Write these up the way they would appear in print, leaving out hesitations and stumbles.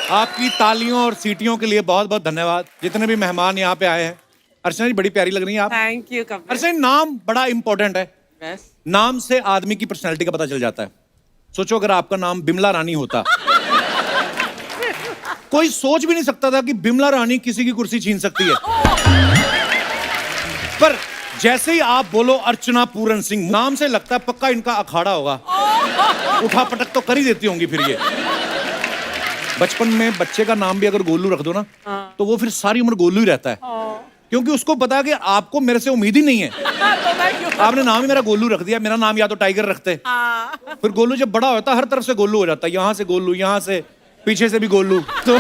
आपकी तालियों और सीटियों के लिए बहुत बहुत धन्यवाद। जितने भी मेहमान यहाँ पे आए हैं, अर्चना जी बड़ी प्यारी लग रही हैं आप। Thank you Kapil. अर्चना जी, नाम बड़ा इंपॉर्टेंट है। बस नाम से आदमी की पर्सनैलिटी का पता चल जाता है। सोचो अगर आपका नाम बिमला रानी होता, कोई सोच भी नहीं सकता था कि बिमला रानी किसी की कुर्सी छीन सकती है। पर जैसे ही आप बोलो अर्चना पूरन सिंह, नाम से लगता है पक्का इनका अखाड़ा होगा। उठा पटक तो कर ही देती होंगी फिर ये। बचपन में बच्चे का नाम भी अगर गोलू रख दो ना, तो वो फिर सारी उम्र गोलू ही रहता है, क्योंकि उसको पता है कि आपको मेरे से उम्मीद ही नहीं है। आपने नाम ही मेरा गोलू रख दिया, मेरा नाम या तो टाइगर रखते। फिर गोलू जब बड़ा होता है हर तरफ से गोलू हो जाता है, यहाँ से गोलू, यहाँ से पीछे से भी गोलू। तो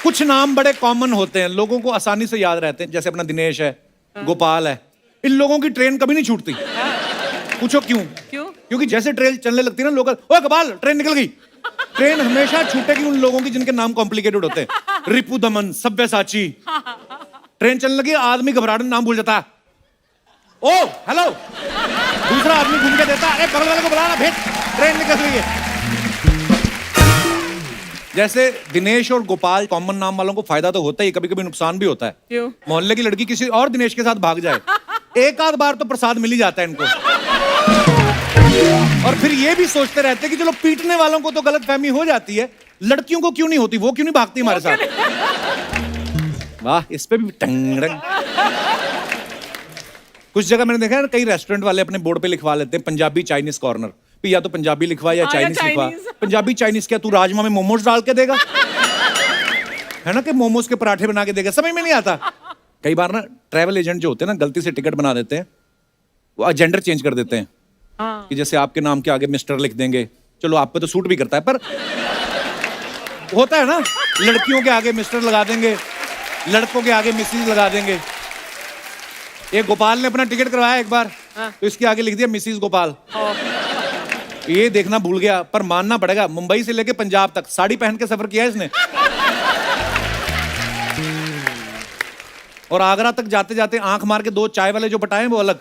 कुछ नाम बड़े कॉमन होते हैं, लोगों को आसानी से याद रहते हैं, जैसे अपना दिनेश है, गोपाल है। इन लोगों की ट्रेन कभी नहीं छूटती। पूछो क्यों? क्योंकि जैसे ट्रेन चलने लगती है ना, लोग ओ गोपाल ट्रेन निकल गई। ट्रेन हमेशा छूटेगी उन लोगों की जिनके नाम कॉम्प्लिकेटेड होते हैं। रिपु दमन, सब्यसाची। ट्रेन चलने लगी, आदमी घबराहट में नाम भूल जाता है। ओ हेलो, दूसरा आदमी घूम के देता, अरे बगल वाले को बुलाना, भेज, ट्रेन निकल रही है। जैसे दिनेश और गोपाल कॉमन नाम वालों को फायदा तो होता ही, कभी कभी नुकसान भी होता है। क्यों? मोहल्ले की लड़की किसी और दिनेश के साथ भाग जाए, एक आध बार तो प्रसाद मिल ही जाता है इनको। और फिर ये भी सोचते रहते हैं कि चलो पीटने वालों को तो गलतफहमी हो जाती है, लड़कियों को क्यों नहीं होती, वो क्यों नहीं भागती हमारे साथ। वाह, इस पे भी टंग। कुछ जगह मैंने देखा है ना, कई रेस्टोरेंट वाले अपने बोर्ड पे लिखवा लेते हैं पंजाबी चाइनीज कॉर्नर, या तो पंजाबी लिखवा या चाइनीज लिखवा। पंजाबी चाइनीज क्या, तू राजमा में मोमोज डाल के देगा, है ना, कि मोमोज के पराठे बना के देगा, समझ में नहीं आता। कई बार ना ट्रैवल एजेंट जो होते हैं ना, गलती से टिकट बना देते हैं, वो जेंडर चेंज कर देते हैं। कि जैसे आपके नाम के आगे मिस्टर लिख देंगे, चलो आप पे तो सूट भी करता है, पर होता है ना, लड़कियों के आगे मिस्टर लगा देंगे, लड़कों के आगे मिसिस लगा देंगे। एक गोपाल ने अपना टिकट करवाया एक बार, तो इसके आगे लिख दिया मिसिस गोपाल। ये देखना भूल गया, पर मानना पड़ेगा, मुंबई से लेके पंजाब तक साड़ी पहन के सफर किया है इसने। और आगरा तक जाते जाते आंख मार के 2 चाय वाले जो पटाए वो अलग।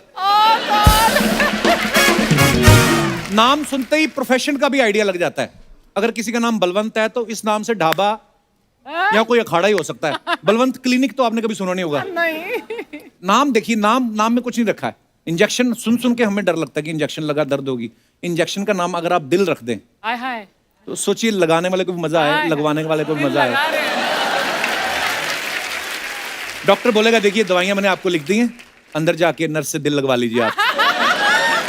नाम सुनते ही प्रोफेशन का भी आइडिया लग जाता है। अगर किसी का नाम बलवंत है तो इस नाम से ढाबा या कोई अखाड़ा ही हो सकता है। बलवंत क्लिनिक तो आपने कभी सुना नहीं होगा। नहीं। नाम देखिए, नाम में कुछ नहीं रखा है। इंजेक्शन सुन के हमें डर लगता है कि इंजेक्शन लगा दर्द होगी। इंजेक्शन का नाम अगर आप दिल रख दें, तो सोचिए लगाने वाले को भी मजा आए, लगवाने वाले को भी मजा आए। डॉक्टर बोलेगा देखिए दवाइयां मैंने आपको लिख दी हैं, अंदर जाके नर्स से दिल लगवा लीजिए आप।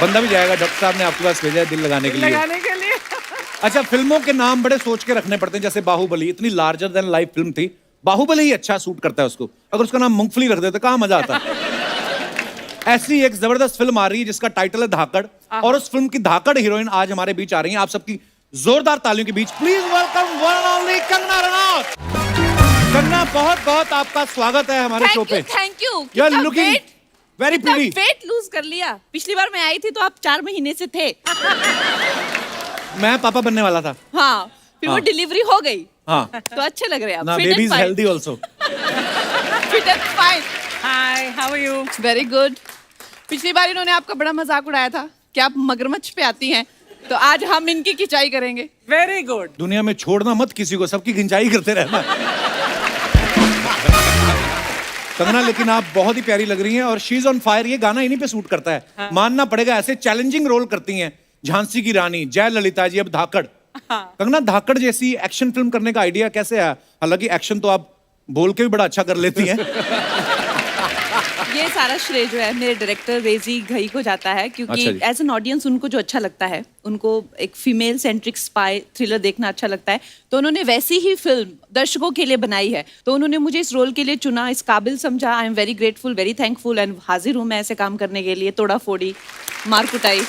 बंदा भी जाएगा, डॉक्टर साहब ने आपके पास भेजा है दिल लगाने के लिए। अच्छा, फिल्मों के नाम बड़े सोच के रखने पड़ते हैं। जैसे बाहुबली इतनी लार्जर देन लाइफ फिल्म थी, बाहुबली ही अच्छा सूट करता है उसको। अगर उसका नाम मूंगफली रख देते कहाँ मजा आता। ऐसी एक जबरदस्त फिल्म आ रही है जिसका टाइटल है धाकड़, और उस फिल्म की धाकड़ हीरोइन आज हमारे बीच आ रही है। आप सबकी जोरदार तालियों के बीच please welcome one and only Kangana Ranaut. Kangana, बहुत बहुत आपका स्वागत है हमारे शो पे। Thank you. You are looking very pretty. Weight lose कर लिया। पिछली बार मैं आई थी तो आप 4 महीने से थे। मैं पापा बनने वाला था। हाँ, फिर वो डिलीवरी हो गई। हाँ, तो अच्छे लग रहे हैं आप। ना baby is healthy also. Fit and fine. Hi, how are you? Very good. पिछली बार इन्होंने आपका बड़ा मजाक उड़ाया था कि आप मगरमच्छ पे आती हैं, तो आज हम इनकी खिंचाई करेंगे। Very good. दुनिया में छोड़ना मत किसी को, सबकी खिंचाई करते रहना। कंगना, लेकिन आप बहुत ही प्यारी लग रही हैं और शी इज ऑन फायर। ये गाना इन्हीं पे सूट करता है। हाँ। मानना पड़ेगा, ऐसे चैलेंजिंग रोल करती हैं। झांसी की रानी, जयललिता जी, अब धाकड़। हाँ। कंगना, धाकड़ जैसी एक्शन फिल्म करने का आइडिया कैसे आया? हालांकि एक्शन तो आप बोल के भी बड़ा अच्छा कर लेती हैं। ये सारा श्रेय जो है मेरे डायरेक्टर रेजी घई को जाता है, क्योंकि एज एन ऑडियंस उनको जो अच्छा लगता है, उनको एक फीमेल सेंट्रिक स्पाई थ्रिलर देखना अच्छा लगता है, तो उन्होंने वैसी ही फिल्म दर्शकों के लिए बनाई है। तो उन्होंने मुझे इस रोल के लिए चुना, इस काबिल समझा। आई am very grateful, very thankful, and हाजिर हूँ मैं ऐसे काम करने के लिए। तोड़ा फोड़ी, मार कुटाई।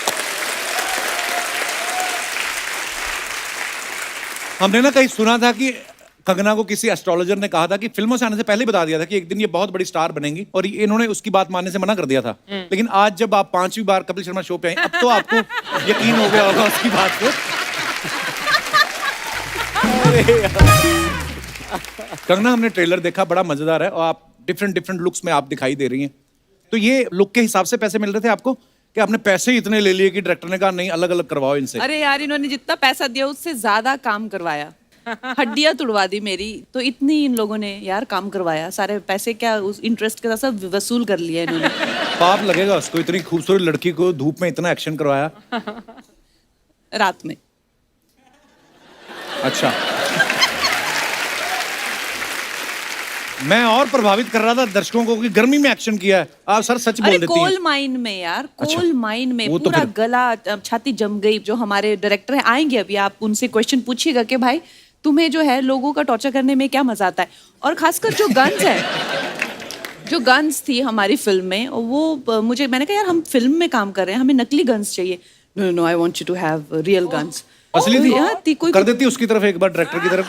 हमने ना कहीं सुना था कि कंगना को किसी एस्ट्रोलॉजर ने कहा था कि फिल्मों से आने से पहले बता दिया था कि एक दिन ये बहुत बड़ी स्टार बनेंगी, और इन्होंने उसकी बात मानने से मना कर दिया था। लेकिन आज जब आप 5वीं बार कपिल शर्मा शो पे आए, अब तो आपको यकीन हो गया होगा उसकी बात को। कंगना, हमने ट्रेलर देखा, बड़ा मजेदार है, और आप डिफरेंट लुक्स में आप दिखाई दे रही हैं। तो ये लुक के हिसाब से पैसे मिल रहे थे आपको कि आपने पैसे ही इतने ले लिए कि डायरेक्टर ने कहा नहीं अलग अलग करवाओ इनसे? अरे यार इन्होंने जितना पैसा दिया उससे ज्यादा काम करवाया, हड्डियां तुड़वा दी मेरी, तो इतनी इन लोगों ने यार काम करवाया, सारे पैसे क्या उस इंटरेस्ट के साथ सब वसूल कर लिया इन्होंने। पाप लगेगा उसको, इतनी खूबसूरत लड़की को धूप में इतना एक्शन करवाया। रात में। अच्छा मैं और प्रभावित कर रहा था दर्शकों को कि गर्मी में एक्शन किया है। आप सर सच बोल अरे देती हैं। कोल माइन में यार, अच्छा, कोल माइन में वो तो पूरा फिर- गला छाती जम गई। जो हमारे डायरेक्टर हैं आएंगे अभी, आप उनसे क्वेश्चन पूछिएगा कि भाई तुम्हें जो है लोगों का टॉर्चर करने में क्या मजा आता है, और खासकर जो गन्स है, जो गन्स थी हमारी फिल्म में, वो मुझे मैंने कहा यार हम फिल्म में काम कर रहे हैं, हमें नकली गन्स चाहिए। No no I want you to have real guns. असली थी? यार थी कोई कर देती उसकी तरफ एक बार, डायरेक्टर की तरफ।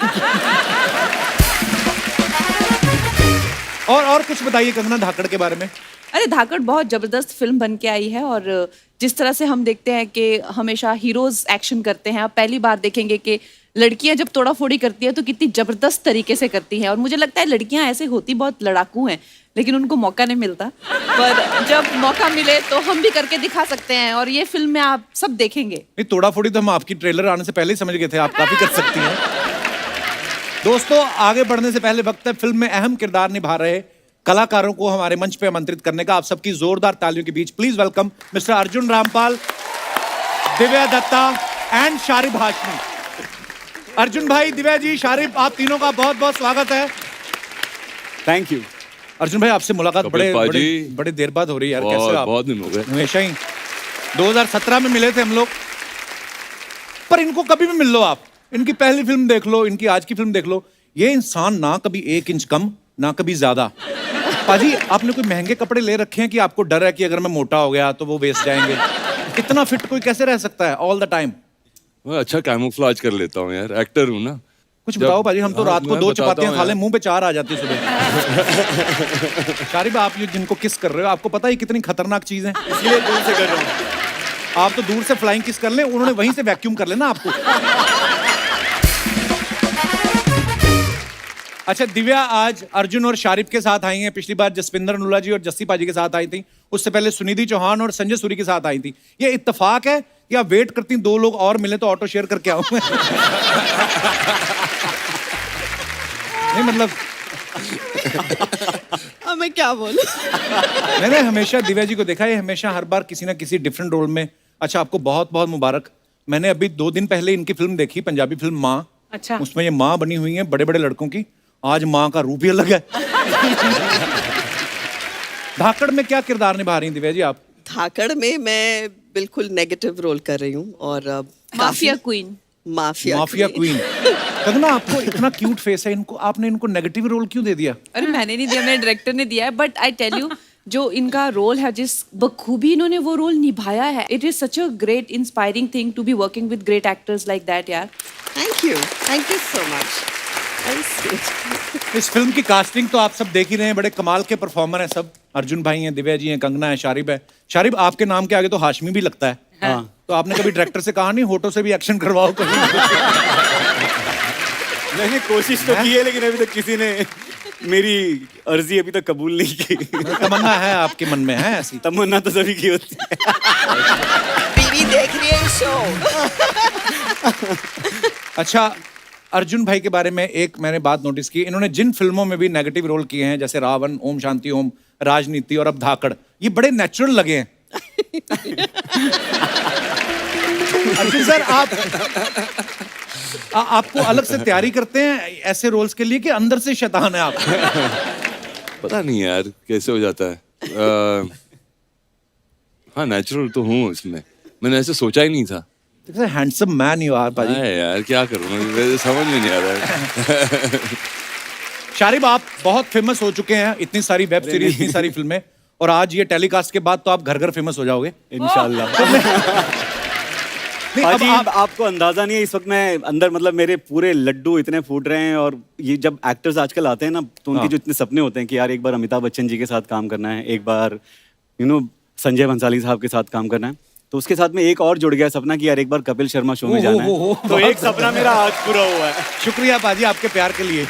और कुछ बताइए कंगना धाकड़ के बारे में। अरे धाकड़ बहुत जबरदस्त फिल्म बन के आई है, और जिस तरह से हम देखते हैं कि हमेशा हीरोज एक्शन करते हैं, आप पहली बार देखेंगे कि लड़कियां जब तोड़ा फोड़ी करती है तो कितनी जबरदस्त तरीके से करती हैं। और मुझे लगता है लड़कियां ऐसे होती बहुत लड़ाकू हैं, लेकिन उनको मौका नहीं मिलता, पर जब मौका मिले तो हम भी करके दिखा सकते हैं, और ये फिल्म में आप सब देखेंगे। नहीं तोड़ा फोड़ी तो हम आपकी ट्रेलर आने से पहले ही समझ गए थे, आप काफी कर सकती हैं। दोस्तों आगे बढ़ने से पहले वक्त है फिल्म में अहम किरदार निभा रहे कलाकारों को हमारे मंच पे आमंत्रित करने का। आप सबकी जोरदार तालियों के बीच please welcome mister Arjun Rampal, Divya Dutta and Sharib Hashmi. Arjun भाई, दिव्या जी, शारिब, आप तीनों का बहुत बहुत स्वागत है। Thank you. अर्जुन भाई आपसे मुलाकात कपिल बड़े पाजी। बड़े देर बाद हो रही है यार, कैसे आप? बहुत दिन हो गए। हमेशा ही 2017 में मिले थे हम लोग, पर इनको कभी भी मिल लो आप, इनकी पहली फिल्म देख लो, इनकी आज की फिल्म देख लो, ये इंसान ना कभी 1 इंच कम ना कभी ज्यादा। पाजी आपने कोई महंगे कपड़े ले रखे हैं कि आपको डर है कि अगर मैं मोटा हो गया तो वो वेस्ट जाएंगे? इतना फिट कोई कैसे रह सकता है ऑल द टाइम? मैं अच्छा कैमोफ्लेज कर लेता हूँ यार, एक्टर हूँ ना। कुछ बताओ पाजी, हम तो रात को मैं 2 बताता चपातियां हूँ खा ले यार। मुंह पे 4 आ जाती है सुबह। शारिब आप ये जिनको किस कर रहे हो, आपको पता है कितनी खतरनाक चीज है? इसलिए दूर से कर रहा हूँ। आप तो दूर से फ्लाइंग किस कर लें, उन्होंने वहीं से वैक्यूम कर लेना आपको। अच्छा दिव्या आज अर्जुन और शारिब के साथ आई हैं, पिछली बार जसविंदर अनुला जी और जस्सी पाजी के साथ आई थी, उससे पहले सुनिधि चौहान और संजय सूरी के साथ आई थी। ये इत्तेफाक है कि आप वेट करती 2 लोग और मिले तो ऑटो शेयर करके आऊं मैं? नहीं मतलब अब मैं क्या बोलूं? मैंने हमेशा दिव्या जी को देखा है, हमेशा हर बार किसी ना किसी डिफरेंट रोल में। अच्छा आपको बहुत बहुत मुबारक। मैंने अभी 2 दिन पहले इनकी फिल्म देखी, पंजाबी फिल्म माँ। अच्छा। उसमें ये माँ बनी हुई है बड़े बड़े लड़कों की। आज माँ का रूप ही अलग है। धाकड़ में क्या किरदार निभा रही हैं दिव्या जी आप? धाकड़ में मैं बिल्कुल नेगेटिव रोल कर रही हूँ, और mafia queen. Mafia queen. Kangana आपको इतना क्यूट फेस है, इनको आपने इनको नेगेटिव रोल क्यों दे दिया? अरे मैंने नहीं दिया, मेरे डायरेक्टर ने दिया है, बट आई टेल यू जो इनका रोल है, जिस बखूबी इन्होंने वो रोल निभाया है, it is such a great inspiring thing to be working with great actors like that यार। Thank you so much. इस फिल्म की कास्टिंग तो आप सब देख ही रहे हैं, बड़े कमाल के परफॉर्मर हैं सब। अर्जुन भाई हैं, दिव्या जी हैं, कंगना है, शारिब है। शारिब आपके नाम के आगे तो हाशमी भी लगता है। हाँ। तो आपने कभी डायरेक्टर से कहा नहीं होठों से भी एक्शन करवाओ कहीं? मैंने कोशिश तो की है, लेकिन अभी तक किसी ने मेरी अर्जी अभी तक कबूल नहीं की। तमन्ना है आपके मन में, है ऐसी? तमन्ना तो सभी की होती है। बीवी देख रही है शो। अच्छा अर्जुन भाई के बारे में एक मैंने बात नोटिस की, इन्होंने जिन फिल्मों में भी नेगेटिव रोल किए हैं, जैसे रावण, ओम शांति ओम, राजनीति और अब धाकड़, ये बड़े नेचुरल लगे हैं। अर्जुन सर आपको अलग से तैयारी करते हैं ऐसे रोल्स के लिए कि अंदर से शैतान है आप? पता नहीं यार कैसे हो जाता है। हाँ नेचुरल तो हूँ इसमें, मैंने ऐसे सोचा ही नहीं था। हैंडसम मैन यू आर पाजी। है यार क्या करूँ, मुझे समझ में नहीं आ रहा है। शारिब आप बहुत फेमस हो चुके हैं, इतनी सारी वेब सीरीज, इतनी सारी फिल्में, और आज ये टेलीकास्ट के बाद तो आप घर घर फेमस हो जाओगे इंशाल्लाह। नहीं, अब हाजी आप आपको अंदाजा नहीं है, इस वक्त मैं अंदर मतलब मेरे पूरे लड्डू इतने फूट रहे हैं। और ये जब एक्टर्स आजकल आते हैं ना, तो उनके जो इतने सपने होते हैं कि यार एक बार अमिताभ बच्चन जी के साथ काम करना है, एक बार संजय भंसाली साहब के साथ काम करना है, तो उसके साथ में एक और जुड़ गया सपना कि यार एक बार कपिल शर्मा शो में जाना है। तो एक सपना मेरा आज पूरा हुआ है। शुक्रिया पाजी आपके प्यार के लिए।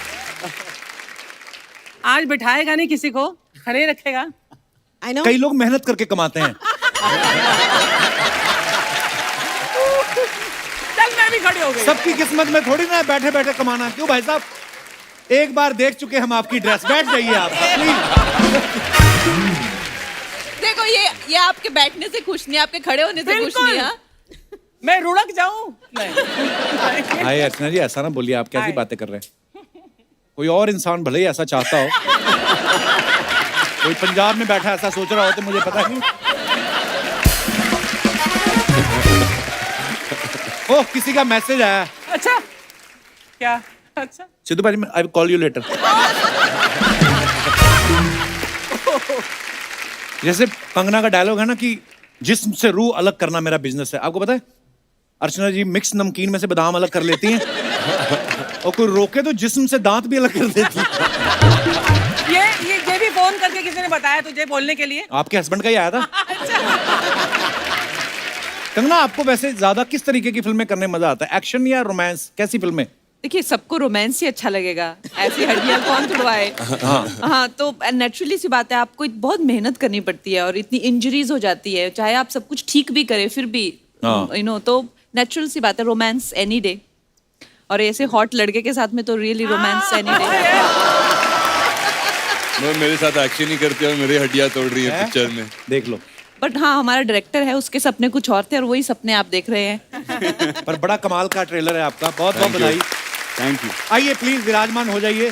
आज बिठाएगा नहीं किसी को, खड़े रखेगा। I know. कई लोग मेहनत करके कमाते हैं, चल मैं भी खड़ी हो गई। सबकी किस्मत में थोड़ी ना है बैठे बैठे कमाना। क्यों भाई साहब, एक बार देख चुके हम आपकी ड्रेस, बैठ जाइए आप प्लीज। देखो ये आपके बैठने से खुश नहीं, आपके खड़े होने से खुश बिल्कुल। नहीं। हाँ? मैं रुड़क जाऊं? नहीं। हाय अर्चना जी, ऐसा ना बोलिए, आप कैसी हाय। बातें कर रहे हैं। कोई और इंसान भले ही ऐसा चाहता हो, कोई पंजाब में बैठा ऐसा सोच रहा हो तो मुझे पता नहीं। ओह, किसी का मैसेज आया। अच्छा क्या? अच्छा सिद्धू भाई, I will call you later. जैसे कंगना का डायलॉग है ना कि जिस्म से रूह अलग करना मेरा बिजनेस है। आपको पता है अर्चना जी मिक्स नमकीन में से बादाम अलग कर लेती हैं और कोई रोके तो जिस्म से दांत भी अलग कर देती है। ये भी फोन करके किसी ने बताया तुझे बोलने के लिए? आपके हस्बैंड का ही आया था। कंगना, आपको वैसे ज्यादा किस तरीके की फिल्में करने में मजा आता है, एक्शन या रोमांस, कैसी फिल्में? देखिए सबको रोमांस ही अच्छा लगेगा, ऐसी हड्डियां कौन तुड़वाए। हाँ तो नेचुरली सी बात है, आपको बहुत मेहनत करनी पड़ती है और इतनी इंजरीज हो जाती है, चाहे आप सब कुछ ठीक भी करें फिर भी यू नो, तो नेचुरल सी बात है, रोमांस एनी डे। और ऐसे हॉट लड़के के साथ में तो रियली रोमांस एनी डे। मेरे साथ एक्शन ही करते हो, मेरी हड्डियां तोड़ रही है पिक्चर में, देख लो। बट हाँ, हमारा डायरेक्टर है, उसके सपने कुछ और थे और वही सपने आप देख रहे हैं। पर बड़ा कमाल का ट्रेलर है आपका, बहुत बहुत बधाई। Thank you. आइए प्लीज विराजमान हो जाइए।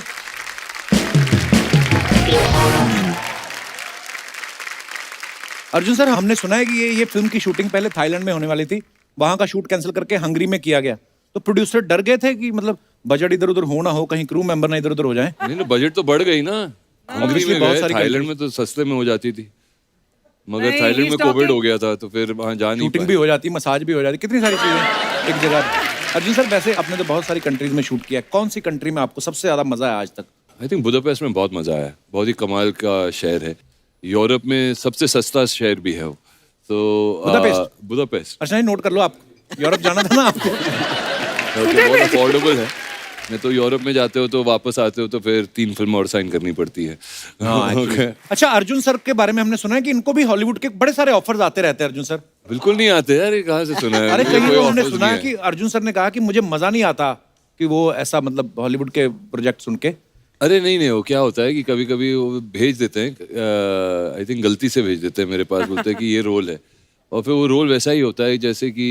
अर्जुन सर, हमने सुना है कि ये फिल्म की शूटिंग पहले थाईलैंड में होने वाली थी, वहां का शूट कैंसिल करके हंगरी में किया गया, तो प्रोड्यूसर डर गए थे कि मतलब बजट इधर उधर हो ना हो, कहीं क्रू मेंबर ना इधर उधर हो जाए। नहीं, बजट तो बढ़ गई ना। हंगरी में बहुत गए, सारी थाईलैंड में तो सस्ते में हो जाती थी, मगर नहीं, थाईलैंड में he's कोविड talking- हो गया था तो फिर वहां जा नहीं शूटिंग पाए। भी हो जाती, मसाज भी हो जाती, कितनी सारी चीजें एक जगह। अर्जुन सर, वैसे आपने तो बहुत सारी कंट्रीज में शूट किया है, कौन सी कंट्री में आपको सबसे ज्यादा मजा आया आज तक? आई थिंक बुदापेस्ट में बहुत मजा आया, बहुत ही कमाल का शहर है, यूरोप में सबसे सस्ता शहर भी है वो। तो बुदापेस्ट? बुदापेस्ट अच्छा, ये नोट कर लो, आप यूरोप जाना था ना आपको। बहुत अफोर्डेबल है। नहीं तो यूरोप में जाते हो तो वापस आते हो तो फिर 3 फिल्म और साइन करनी पड़ती है। Okay. अच्छा, अर्जुन सर के बारे में हमने सुना है कि इनको भी हॉलीवुड के बड़े सारे ऑफर्स आते रहते हैं। अर्जुन सर बिल्कुल नहीं आते यार, ये कहाँ से सुना है? अरे मुझे कहीं कोई तो हमने offers सुना है नहीं कि अर्जुन सर ने कहा कि मुझे मजा नहीं आता कि वो ऐसा मतलब हॉलीवुड के प्रोजेक्ट सुन के। अरे नहीं, वो क्या होता है कि कभी कभी वो भेज देते हैं, आई थिंक गलती से भेज देते हैं मेरे पास, बोलते हैं कि ये रोल है, और फिर वो रोल वैसा ही होता है जैसे कि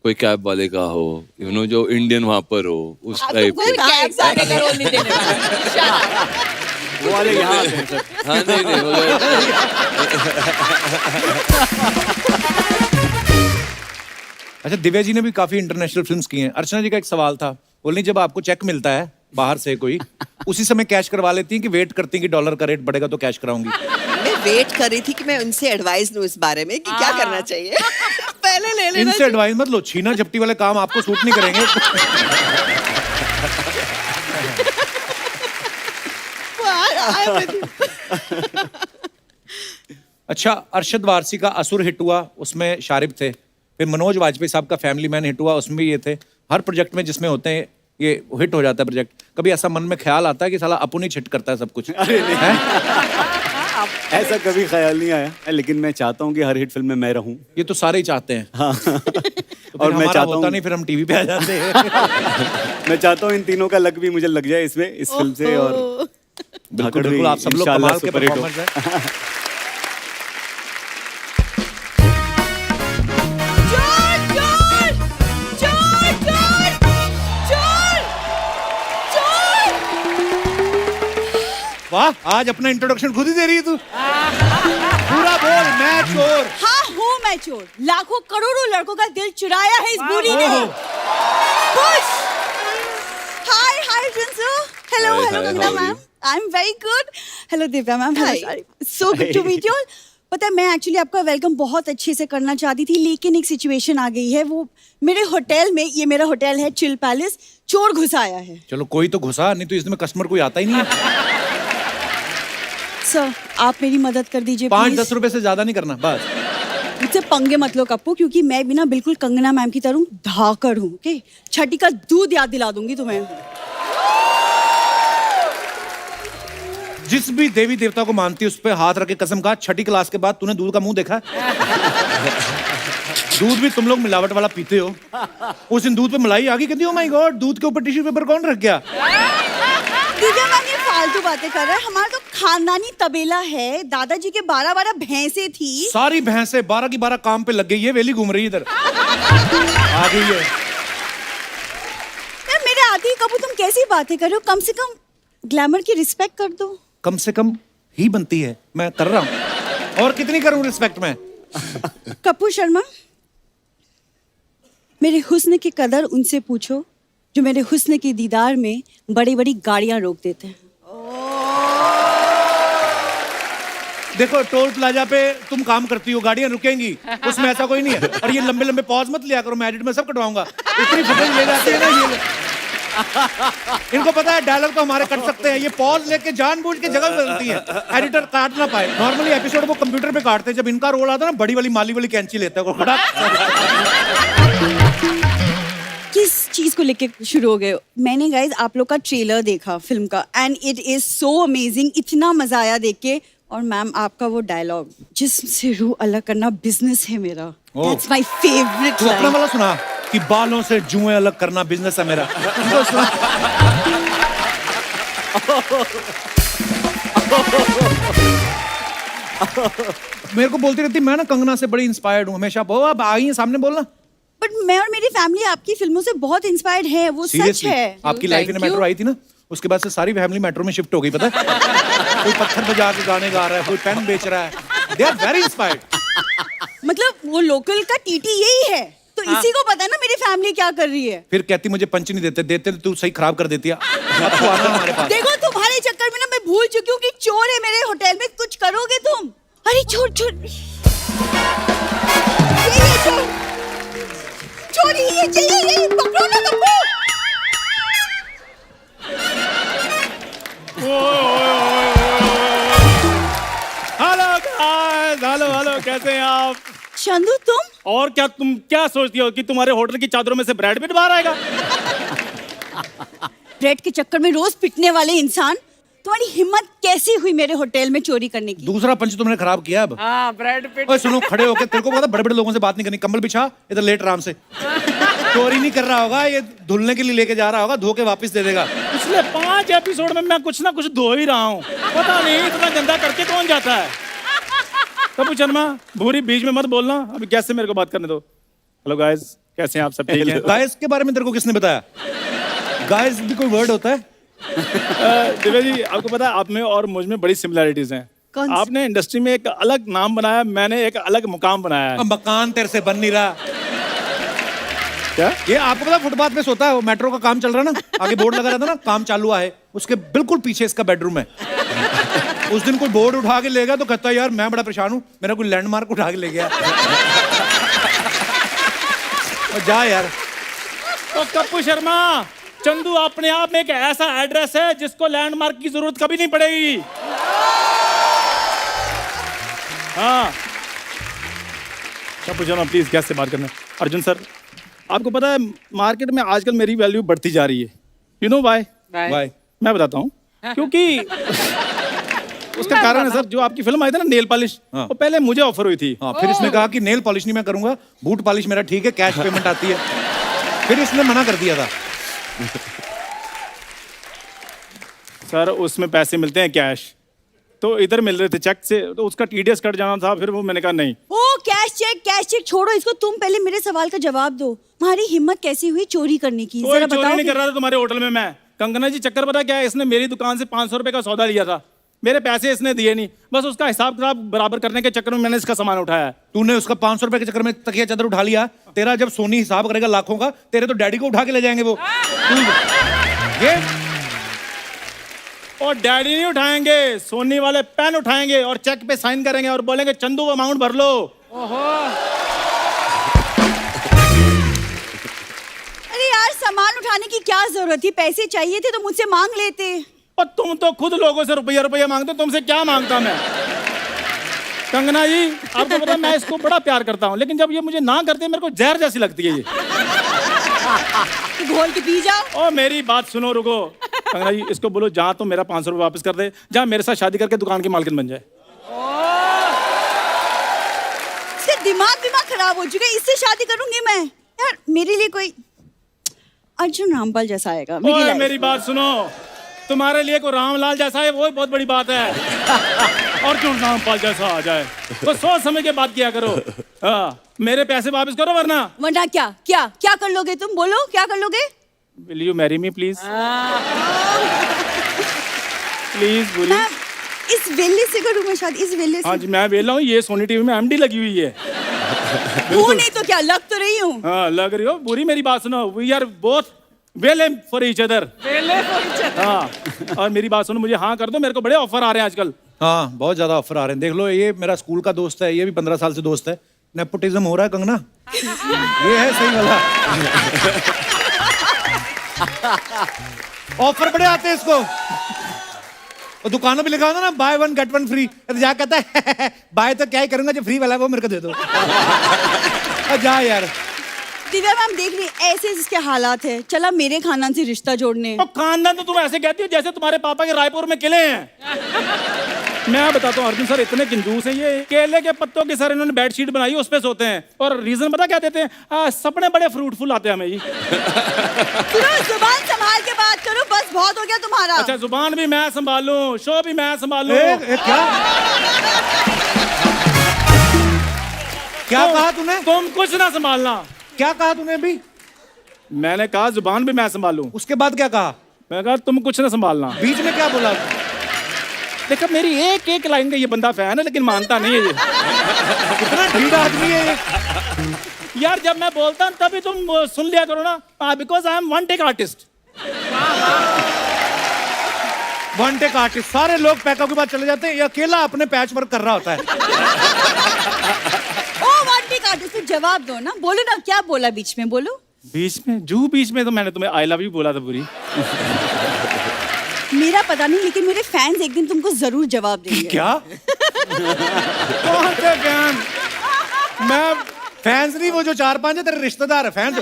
कोई कैब वाले का हो, यू नो, जो इंडियन वहां पर हो, उस टाइप कोई का। कैब वाले का रोल नहीं देने वाला। वो वाले यहाँ आते हैं सर। हाँ, नहीं मगर अच्छा, दिव्या जी ने भी काफी इंटरनेशनल फिल्म्स की हैं। अर्चना जी का एक सवाल था, बोलनी जब आपको चेक मिलता है बाहर से कोई, उसी समय कैश करवा लेती हैं कि वेट करती हैं कि डॉलर का रेट बढ़ेगा तो कैश कराऊंगी? मैं वेट कर रही थी कि मैं उनसे एडवाइस लूं इस बारे में कि क्या करना चाहिए। पहले ले लेना इनसे एडवाइस मत लो, छीना झपटी वाले काम आपको सूट नहीं करेंगे। अच्छा, अरशद वारसी का असुर हिट हुआ, उसमें शारिब थे, फिर मनोज वाजपेयी साहब का फैमिली मैन हिट हुआ, उसमें भी ये थे। हर प्रोजेक्ट में जिसमें होते हैं ये हिट हो जाता है प्रोजेक्ट। कभी ऐसा मन में ख्याल आता है कि साला अपन ही छिट करता है सब कुछ? अरे नहीं, ऐसा कभी ख्याल नहीं आया, लेकिन मैं चाहता हूँ कि हर हिट फिल्म में मैं रहूं। ये तो सारे ही चाहते हैं। हाँ। तो और मैं चाहता होता हूँ, नहीं, फिर हम टीवी पे आ जाते हैं। मैं चाहता हूँ इन तीनों का लक भी मुझे लग जाए इसमें, इस फिल्म से। और बिल्कुल धाकड़ भी बिल्कुल, आप सब लोग इंशाल्लाह कमाल के सुपर हिट हो। परफॉर्मर्स हैं। वाह, आज अपना इंट्रोडक्शन खुद ही दे रही है तू। पूरा बोल, मैं चोर। हाँ हूँ मैं चोर, लाखों करोड़ों लड़कों का दिल चुराया है इस बूढ़ी ने। खुश। हाय हाय जिंसू, hello Hi, hello hi, Ganga how are ma'am, you? I am very good. Hello Divya ma'am, Hi. So good to meet you. पता है, मैं एक्चुअली आपका वेलकम बहुत अच्छे से करना चाहती थी, लेकिन एक सिचुएशन आ गई है। वो मेरे होटल में, ये मेरा होटल है चिल पैलेस, चोर घुस आया है। चलो कोई तो घुसा, नहीं तो इसमें कस्टमर कोई आता ही नहीं है। सर आप मेरी मदद कर दीजिए 5-10 रुपए से ज्यादा नहीं करना, बस। मुझसे पंगे मत लो कप्पू, क्योंकि मैं भी ना बिल्कुल कंगना मैम की तरह धाकड़ हूँ। ओके, छठी का दूध याद दिला दूंगी तुम्हें। जिस भी देवी देवता को मानती है उस पे हाथ रख के कसम खा, छठी क्लास के बाद तूने दूध का मुंह देखा? दूध भी तुम लोग मिलावट वाला पीते हो। उस दिन दूध पे मलाई आ गई, कहती ओ माय गॉड, दूध के ऊपर टिश्यू पेपर कौन रख गया? दिव्या मैम ये फालतू बातें कर रहा है। हमारा तो खानदानी तबेला है, दादाजी के 12 भैंसे थी। सारी भैंसे 12 की 12 काम पे लग गई है, वेली घूम रही है इधर। आ गई है। यार मेरे आदि कबू तुम कैसी बातें कर रहे हो? कम से कम ग्लैमर की रिस्पेक्ट कर दो। कम से कम ही बनती है, मैं कर रहा हूँ। और कितनी करूं रिस्पेक्ट मैं? कपूर शर्मा, मेरे हुस्न की कदर उनसे पूछो जो मेरे हुस्न के दीदार में बड़ी बड़ी गाड़ियां रोक देते हैं। देखो टोल प्लाजा पे तुम काम करती हो, गाड़ियां रुकेंगी, उसमें ऐसा कोई नहीं है। और ये लंबे लंबे पॉज मत लिया करो, मैं एडिट में सब कटवाऊंगा। इतनी फुटेज ले जाती है ना ये। इनको पता है डायलॉग तो हमारे कट सकते हैं, ये पॉज लेके जानबूझ के जगह बदलती है, एडिटर काट ना पाए। नॉर्मली एपिसोड वो कंप्यूटर पे काटते हैं, जब इनका रोल आता है ना बड़ी वाली माली वाली कैंची लेता है वो खड़ा। किस चीज को लेके शुरू हो गए? मैंने गाइज आप लोग का ट्रेलर देखा फिल्म का and it is so amazing, इतना मजा आया देख के। और मैम आपका वो डायलॉग, जिस्म से रूह अलग करना बिजनेस है मेरा, दैट्स माय फेवरेट तू अपना लाइन। वाला सुना कि बालों से जुएं अलग करना बिजनेस है मेरा। तो सुना। मेरे को बोलती रहती, मैं ना कंगना से बड़ी इंस्पायर्ड हूँ हमेशा। अब आई है सामने बोलना। बट मैं और मेरी फैमिली आपकी फिल्मों से बहुत इंस्पायर्ड है, वो सच Seriously, है। आपकी लाइफ इन मेट्रो आई थी ना, उसके बाद से सारी फैमिली मेट्रो में शिफ्ट हो गई, पता है? कोई पत्थर बजा के गाने गा रहा है, कोई पेन बेच रहा है। They are very inspired. मतलब वो लोकल का टीटी यही है, तो इसी को पता है ना मेरी फैमिली क्या कर रही है। फिर कहती मुझे पंच नहीं देते, देते तो तू सही खराब कर देती है। अब तो आना हमारे पास। देखो तुम्हारे चक्कर में ना मैं भूल चुकी हूँ कि चोर है मेरे होटल में, कुछ करोगे तुम? अरे चोर चोर, ये चोर, चोरी ये चाहिए, ये पकड़ो ना तुमको। हेलो गाइस, हेलो कैसे हैं आप? चंदू तुम? और क्या तुम क्या सोचती हो कि तुम्हारे होटल की चादरों में से ब्रेड पिट बाहर आएगा? ब्रेड के चक्कर में रोज पिटने वाले इंसान, तुम्हारी हिम्मत कैसी हुई मेरे होटल में चोरी करने की? दूसरा पंच तुमने खराब किया अब। हाँ ब्रेड पिट। ओए सुनो, खड़े होके, तेरे को पता बड़े बड़े लोगों से बात नहीं करनी। कंबल बिछा, इधर लेट आराम से। चोरी नहीं कर रहा होगा, ये धुलने के लिए लेके जा रहा होगा, धो के वापस दे देगा। पिछले 5 एपिसोड में मैं कुछ ना कुछ धो ही रहा हूँ, पता नहीं इतना गंदा करके कौन जाता है। कपूर शर्मा, भूरी बीच में मत बोलना, अभी कैसे मेरे को बात करने दो। हेलो गाइस, कैसे हैं आप? सब ठीक हैं? गाइस के बारे में तेरे को किसने बताया? गाइस भी कोई वर्ड होता है? दिव्या जी, आपको पता है आप में और मुझ में बड़ी सिमिलैरिटीज हैं। कौन सी? आपने इंडस्ट्री में एक अलग नाम बनाया, मैंने एक अलग मुकाम बनाया है। मकान तेरे से बन नहीं रहा। क्या? ये आपको पता फुटपाथ पे सोता है, वो मेट्रो का काम चल रहा है ना, आगे बोर्ड लगा रहता ना, काम चालू है, उसके बिल्कुल पीछे इसका बेडरूम है। उस दिन कोई बोर्ड उठा के ले गया तो कहता है यार मैं बड़ा परेशान हूँ, मेरा कोई लैंडमार्क उठा के ले गया। और जा यार। तो कपूर शर्मा, चंदू अपने आप में एक ऐसा एड्रेस है जिसको लैंडमार्क की जरूरत कभी नहीं पड़ेगी। हाँ कपूर शर्मा प्लीज गैस से बात करना। अर्जुन सर, आपको पता है मार्केट में आजकल मेरी वैल्यू बढ़ती जा रही है। You know why? बाय। मैं बताता हूँ क्योंकि उसका कारण है सर, जो आपकी फिल्म आई थी ना नेल पॉलिश, हाँ। वो पहले मुझे ऑफर हुई थी। हाँ, फिर इसने कहा कि नेल पॉलिश नहीं मैं करूंगा, बूट पॉलिश मेरा ठीक है, कैश पेमेंट आती है। फिर इसने मना कर दिया था। सर उसमें पैसे मिलते हैं कैश, तो इधर मिल रहे थे चेक से, तो उसका टीडीएस कट जाना था, फिर वो मैंने कहा नहीं। ओ कैश चेक छोड़ो इसको, तुम पहले मेरे सवाल का जवाब दो। तुम्हारी हिम्मत कैसी हुई चोरी करने की? कोई जरा चोरी बताओ। नहीं कर रहा था तुम्हारे होटल में मैं। कंगना जी चक्कर पता क्या है, इसने मेरी दुकान से 500 रुपए का सौदा लिया था, मेरे पैसे इसने दिए नहीं, बस उसका हिसाब किताब बराबर करने के चक्कर में मैंने इसका सामान उठाया। तूने उसका 500 रुपए के चक्कर में तकिया चादर उठा लिया। तेरा जब सोनी हिसाब करेगा लाखों का, तेरे तो डैडी को उठा के ले जाएंगे वो। ये और डैडी नहीं उठाएंगे, सोनी वाले पेन उठाएंगे और चेक पे साइन करेंगे और बोलेंगे चंदू वो अमाउंट भर लो। अरे यार सामान उठाने की क्या जरूरत थी? पैसे चाहिए थे तो मुझसे मांग लेते। और तुम तो खुद लोगों से रुपया मांगते, तुमसे क्या मांगता मैं? कंगना जी आपको पता है मैं इसको बड़ा प्यार करता हूँ, लेकिन जब ये मुझे ना करते मेरे को जहर जैसी लगती है ये। घोल के पी जाओ। ओ मेरी बात सुनो, रुको। कंगना जी इसको बोलो जहाँ तो मेरा 500 रुपये वापस कर दे, जहाँ मेरे साथ शादी करके दुकान की मालकिन बन जाए। इसका दिमाग खराब हो चुका है, इससे शादी करूंगी मैं। यार मेरे लिए कोई अर्जुन रामपाल जैसा आएगा ओए life मेरी बात सुनो, तुम्हारे लिए कोई रामलाल जैसा है वो बहुत बड़ी बात है। अर्जुन रामपाल जैसा आ जाए तो सोच समझ के बात किया करो। हाँ, मेरे पैसे वापस करो वरना क्या कर लोगे तुम? बोलो क्या कर लोगे? Will you marry me please? Please बोलिए। मैं इस वेले से करूँ मैं शादी? इस वेले से? हाँ जी मैं वेला हूँ, ये सोनी टीवी में एमडी लगी हुई है। हूँ नहीं तो क्या, लग तो रही हूँ। हाँ लग रही हो। बुरी मेरी बात सुनो, we are both well for each other. हाँ, और मेरी बात सुनो, मुझे हाँ कर दो, मेरे को बड़े ऑफर आ रहे हैं आजकल। हाँ बहुत ज्यादा ऑफर आ रहे हैं। देख लो, ये मेरा स्कूल का दोस्त है, ये भी 15 साल से दोस्त है। नेपोटिज्म हो रहा है कंगना, ये है सही वाला। ऑफर बड़े आते हैं इसको, और दुकानों पे लिखा होता ना बाय 1 गेट 1 फ्री, तो जा कहता है बाय तो क्या ही करूंगा, जो फ्री वाला है वो मेरे को दे दो। जा यार। दिव्या मैम देख रही ऐसे जिसके हालात है, चला मेरे खानदान से रिश्ता जोड़ने। और खानदान तो तुम ऐसे कहती हो जैसे तुम्हारे पापा के रायपुर में किले हैं। मैं बताता हूँ अर्जुन सर, इतने कंजूस है ये। केले के पत्तों की सर इन्होंने बेडशीट बनाई, उस पे सोते हैं। और रीजन पता क्या देते हैं? सपने बड़े फ्रूटफुल आते हैं हमें जी। जुबान संभाल के बात करो, बस बहुत हो गया तुम्हारा। अच्छा जुबान भी मैं संभालूं, शो भी मैं संभालूं। क्या कहा तूने? तुम कुछ ना संभालना। क्या कहा तूने अभी? मैंने कहा जुबान भी मैं संभालूं। उसके बाद क्या कहा? मैं कहा तुम कुछ ना संभालना। बीच में क्या बोला? देखो मेरी एक एक लाइन का ये बंदा फैन है, लेकिन मानता नहीं है ये। कितना ठंडा आदमी है ये। यार जब मैं बोलता हूँ तभी तुम सुन लिया करो ना, because I am one take artist. One take artist. सारे लोग पैकअप के बाद चले जाते हैं, ये अकेला अपने पैच वर्क कर रहा होता है। ओ वन टेक आर्टिस्ट, तो जवाब दो ना, बोलो ना क्या बोला बीच में, बोलो। बीच में तो मैंने तुम्हें आई लव यू बोला था पूरी। मेरा पता नहीं, लेकिन मेरे फैंस एक दिन तुमको जरूर जवाब देंगे। क्या? कौन से फैन? मैं फैंस नहीं, वो जो 4-5 है तेरे रिश्तेदार है। फैंस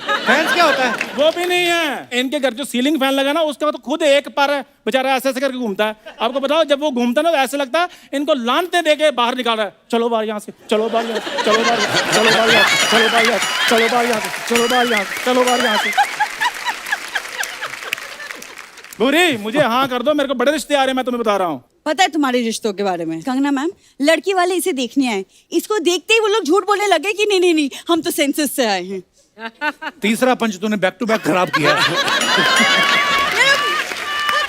क्या होता है? वो भी नहीं है। इनके घर जो सीलिंग फैन लगा ना, उसका तो खुद एक पर है बेचारा, ऐसे ऐसे करके घूमता है। आपको बताओ जब वो घूमता है ना, ऐसे लगता है इनको लानते देके बाहर निकाल रहा है। चलो बाहर यहाँ से, चलो बाहर यहाँ से, चलो बाहर, चलो बाहर यहाँ से, चलो बाहर यहाँ से, चलो बाहर यहाँ से, चलो बाहर यहाँ से, चलो बाहर यहाँ से। बुरी मुझे हाँ कर दो, मेरे को बड़े रिश्ते आ रहे हैं, मैं तुम्हें बता रहा हूँ। पता है तुम्हारे रिश्तों के बारे में? कंगना मैम, लड़की वाले इसे देखने आए, इसको देखते ही वो लोग झूठ बोलने लगे कि नहीं नहीं नहीं हम तो सेंसस से आए हैं। तीसरा पंच तूने बैक टू बैक खराब किया।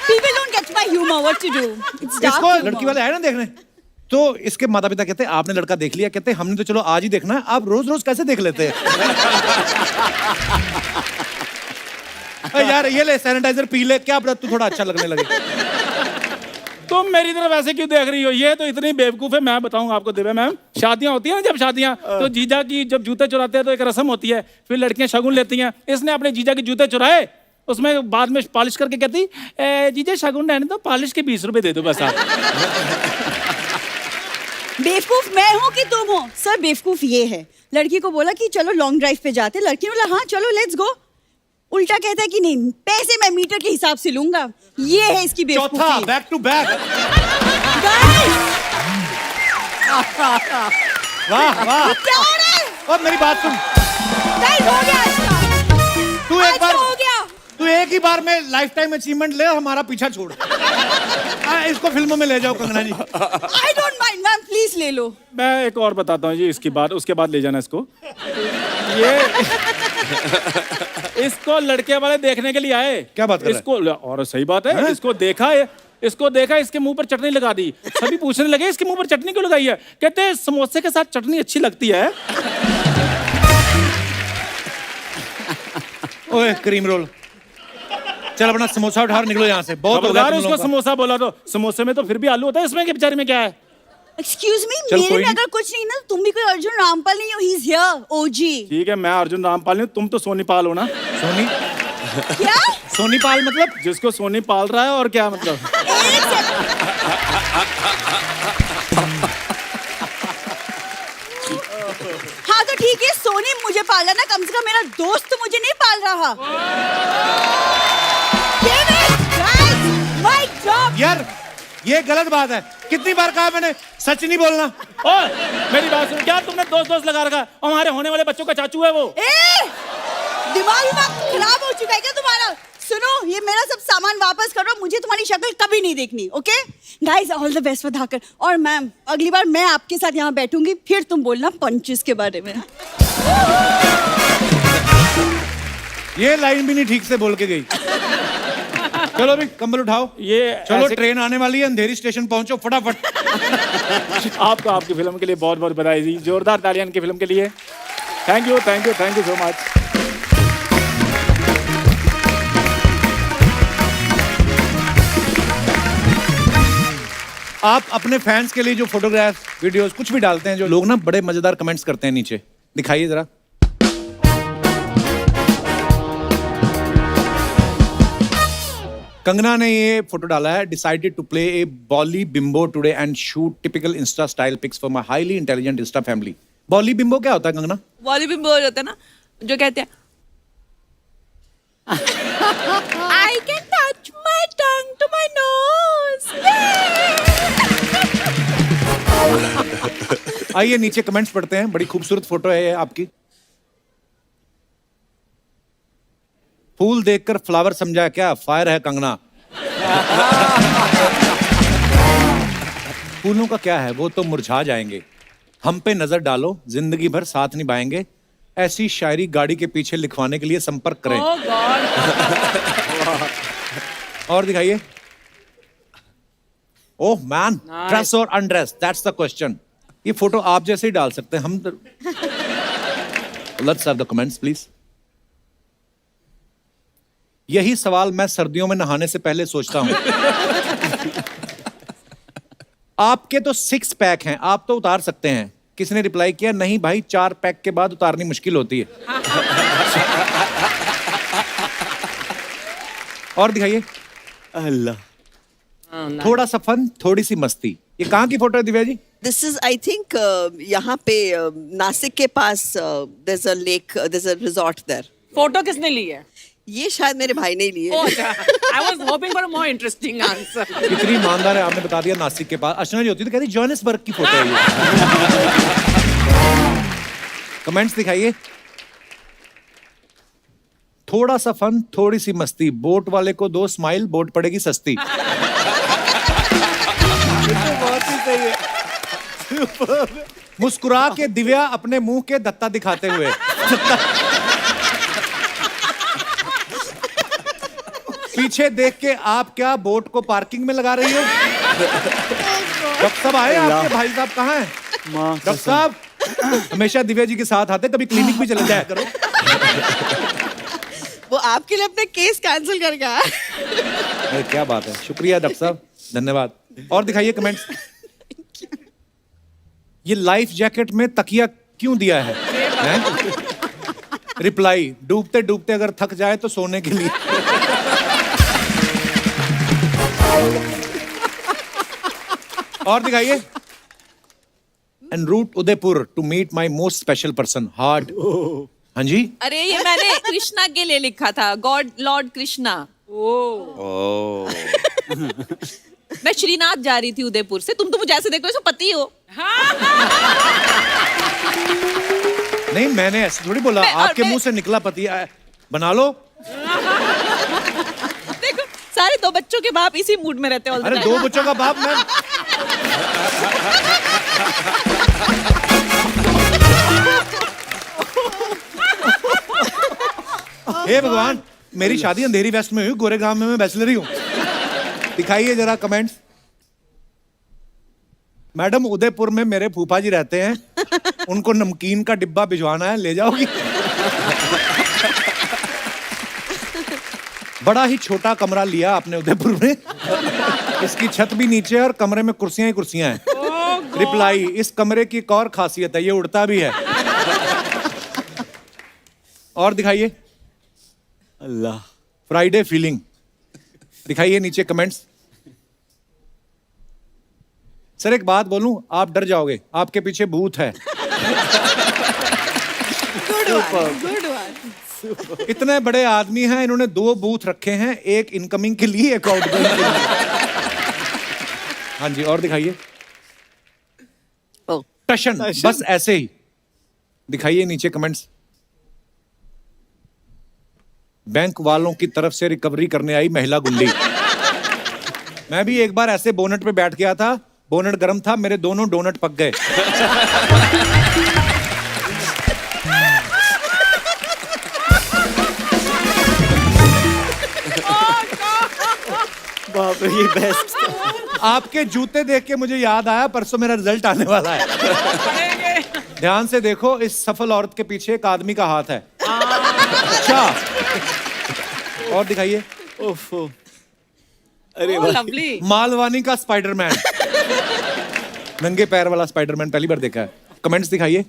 People don't get my humor, what to do? It's dark इसको humor. लड़की वाले आए ना देखने, तो इसके माता पिता कहते हैं आपने लड़का देख लिया? कहते हैं हमने तो चलो आज ही देखना है, आप रोज रोज कैसे देख लेते हैं? यार ये ले सैनिटाइजर पी ले, क्या पता तू थोड़ा अच्छा लगने लगे। तुम मेरी तरफ ऐसे क्यों देख रही हो? ये तो इतनी बेवकूफ है। मैं बताऊंगा आपको दिव्या मैम, शादियां होती है ना, जब शादियां तो जीजा की जब जूते चुराते हैं तो एक रस्म होती है, फिर लड़कियां शगुन लेती हैं। इसने अपने जीजा के जूते चुराए, उसमें बाद में पॉलिश करके कहती जीजा शगुन रहने दो, पॉलिश के 20 रुपए दे दो बस आप। बेवकूफ मैं हूँ कि तुम हो? सर बेवकूफ ये है, लड़की को बोला कि चलो लॉन्ग ड्राइव पे जाते, लड़की ने बोला हाँ चलो लेट्स गो, उल्टा कहता है कि नहीं पैसे मैं मीटर के हिसाब से लूंगा। ये है इसकी बेवकूफी। चौथा बैक टू बैक। वाह वाह। क्या हो रहा है? और मेरी बात सुन, नहीं हो गया इसका। तू एक बार हो गया। तू एक ही बार में लाइफ टाइम अचीवमेंट ले, हमारा पीछा छोड़। इसको फिल्मों में ले जाओ Kangana ji. I don't mind ma'am, please ले लो। मैं एक और बताता हूँ जी इसकी बात, उसके बाद ले जाना इसको। ये इसको लड़के वाले देखने के लिए आए। क्या बात कर रहा है? इसको, और सही बात है, इसको देखा है, इसको देखा, इसके मुंह पर चटनी लगा दी। सभी पूछने लगे इसके मुंह पर चटनी क्यों लगाई है? कहते हैं समोसे के साथ चटनी अच्छी लगती है। ओए क्रीम रोल, चल अपना समोसा उठा और निकलो यहाँ से, बहुत हो गया खबरदार तुम उसको लोगों का। समोसा बोला तो समोसे में तो फिर भी आलू होता है, इसमें के बेचारे में क्या है? एक्सक्यूज मी, चल, मेरे कोई में नहीं। अगर कुछ नहीं ना, तुम भी कोई अर्जुन रामपाल नहीं हो, ही इज हियर ओजी। ठीक है, मैं अर्जुन रामपाल नहीं, तुम तो सोनी पाल हो ना। सोनी क्या? सोनी पाल मतलब? जिसको सोनी पाल रहा है, और क्या मतलब? एक सेकंड। हाँ तो ठीक है, सोनी मुझे पाला ना, कम से कम मेरा दोस्त मुझे नहीं पाल रहा। Damn it, guys! यार ये गलत बात है, कितनी बार कहा मैंने सच नहीं बोलना। ओए मेरी बात सुनो, क्या तुमने दोस्त लगा रखा? हमारे होने वाले बच्चों का चाचू है वो। दिमाग खराब हो चुका है क्या तुम्हारा? सुनो, ये मेरा सब सामान वापस करो, मुझे तुम्हारी शक्ल कभी नहीं देखनी। Okay guys, all the best for Dhaakad. और मैम, अगली बार मैं आपके साथ यहाँ बैठूंगी, फिर तुम बोलना पंचेस के बारे में। ये लाइन भी नहीं ठीक से बोल के गई। चलो अभी कंबल उठाओ, ये चलो ऐसे- ट्रेन आने वाली है, अंधेरी स्टेशन पहुंचो फटाफट। आपको आपकी फिल्म के लिए बहुत बहुत बधाई जी, जोरदार तालियां इनकी फिल्म के लिए। Thank you so much. आप अपने फैंस के लिए जो फोटोग्राफ वीडियोस कुछ भी डालते हैं, जो लोग ना बड़े मजेदार कमेंट्स करते हैं नीचे, दिखाइए जरा। कंगना ने ये फोटो डाला है, decided to play a Bolly bimbo today and shoot typical insta style pics for my highly intelligent insta family. Bolly bimbo क्या होता है कंगना? बॉली बिम्बो हो जाता है ना, जो कहते हैं I can touch my tongue to my nose. आइए नीचे कमेंट्स पढ़ते हैं, बड़ी खूबसूरत फोटो है ये आपकी। फूल देखकर फ्लावर समझा क्या? फायर है कंगना। फूलों का क्या है, वो तो मुरझा जाएंगे। हम पे नजर डालो, जिंदगी भर साथ निभाएंगे। ऐसी शायरी गाड़ी के पीछे लिखवाने के लिए संपर्क करें। Oh God. और दिखाइए। ओह मैन, ड्रेस और अनड्रेस, दैट्स द क्वेश्चन। ये फोटो आप जैसे ही डाल सकते हैं हम। Let's have the comments please. यही सवाल मैं सर्दियों में नहाने से पहले सोचता हूं। आपके तो 6 पैक हैं, आप तो उतार सकते हैं। किसी ने रिप्लाई किया, नहीं भाई 4 पैक के बाद उतारनी मुश्किल होती है। और दिखाइए। अल्लाह। थोड़ा सा फन, थोड़ी सी मस्ती। ये कहाँ की फोटो है Divya ji? This is I think यहाँ पे नासिक के पास there's a lake, there's a resort there. Photo किसने ली है? ये शायद मेरे भाई ने लिए। Oh, अच्छा. I was hoping for a more interesting answer. कितनी ईमानदार है, आपने बता दिया नासिक के पास। अर्चना जी होती तो कहती जोहानिसबर्ग की फोटो है ये। कमेंट्स दिखाइए। थोड़ा सा फन, थोड़ी सी मस्ती, बोट वाले को 2 स्माइल, बोट पड़ेगी सस्ती। बहुत ही सही है। मुस्कुरा के दिव्या अपने मुंह के दत्ता दिखाते हुए। पीछे देख के आप क्या बोट को पार्किंग में लगा रही हो? डॉक्टर साहब आए, आपके भाई साहब कहाँ हैं? डॉक्टर साहब हमेशा दिव्या जी के साथ आते, कभी क्लिनिक भी चले जाया करो। वो आपके लिए अपना केस कैंसिल कर गया। अरे क्या बात है, शुक्रिया डॉक्टर साहब, धन्यवाद। और दिखाइए कमेंट्स। ये लाइफ जैकेट में तकिया क्यों दिया है? रिप्लाई, डूबते डूबते अगर थक जाए तो सोने के लिए। और दिखाइए। En route Udaipur to meet my most special person heart. हाँ जी, अरे ये मैंने कृष्णा के लिए लिखा था, गॉड लॉर्ड कृष्णा। ओह मैं श्रीनाथ जा रही थी उदयपुर से, तुम तो मुझे ऐसे देखो, पति हो। नहीं मैंने ऐसे थोड़ी बोला, आपके मुंह से निकला पति बना लो। देखो सारे 2 बच्चों के बाप इसी मूड में रहते हैं all the अरे time। 2 बच्चों का बाप मैं। हे भगवान, मेरी शादी अंधेरी वेस्ट में हुई, गोरे गांव में मैं बैचलर ही हूँ। दिखाइए जरा कमेंट्स। मैडम उदयपुर में मेरे फूफा जी रहते हैं, उनको नमकीन का डिब्बा भिजवाना है, ले जाओगी? बड़ा ही छोटा कमरा लिया आपने उदयपुर में। इसकी छत भी नीचे है और कमरे में कुर्सियां ही कुर्सियां हैं। रिप्लाई, इस कमरे की एक और खासियत है, ये उड़ता भी है। और दिखाइए। अल्लाह। Friday feeling. दिखाइए नीचे कमेंट्स। सर एक बात बोलूं, आप डर जाओगे, आपके पीछे भूत है। Good one. इतने बड़े आदमी हैं, इन्होंने 2 बूथ रखे हैं, एक इनकमिंग के लिए, एक आउटगोइंग के लिए। हाँ जी, और दिखाइए। ओ, टशन, बस ऐसे ही दिखाइए नीचे कमेंट्स। बैंक वालों की तरफ से रिकवरी करने आई महिला गुल्ली। मैं भी एक बार ऐसे बोनट पे बैठ गया था, बोनट गर्म था, मेरे दोनों डोनट पक गए। बाप रे, ये बेस्ट। आपके जूते देख के मुझे याद आया, परसों मेरा रिजल्ट आने वाला है। ध्यान से देखो, इस सफल औरत के पीछे एक आदमी का हाथ है। अच्छा, और दिखाइए। ओफो, अरे Oh, वाह। lovely. मालवानी का स्पाइडरमैन, नंगे पैर वाला स्पाइडरमैन पहली बार देखा है। कमेंट्स दिखाइए।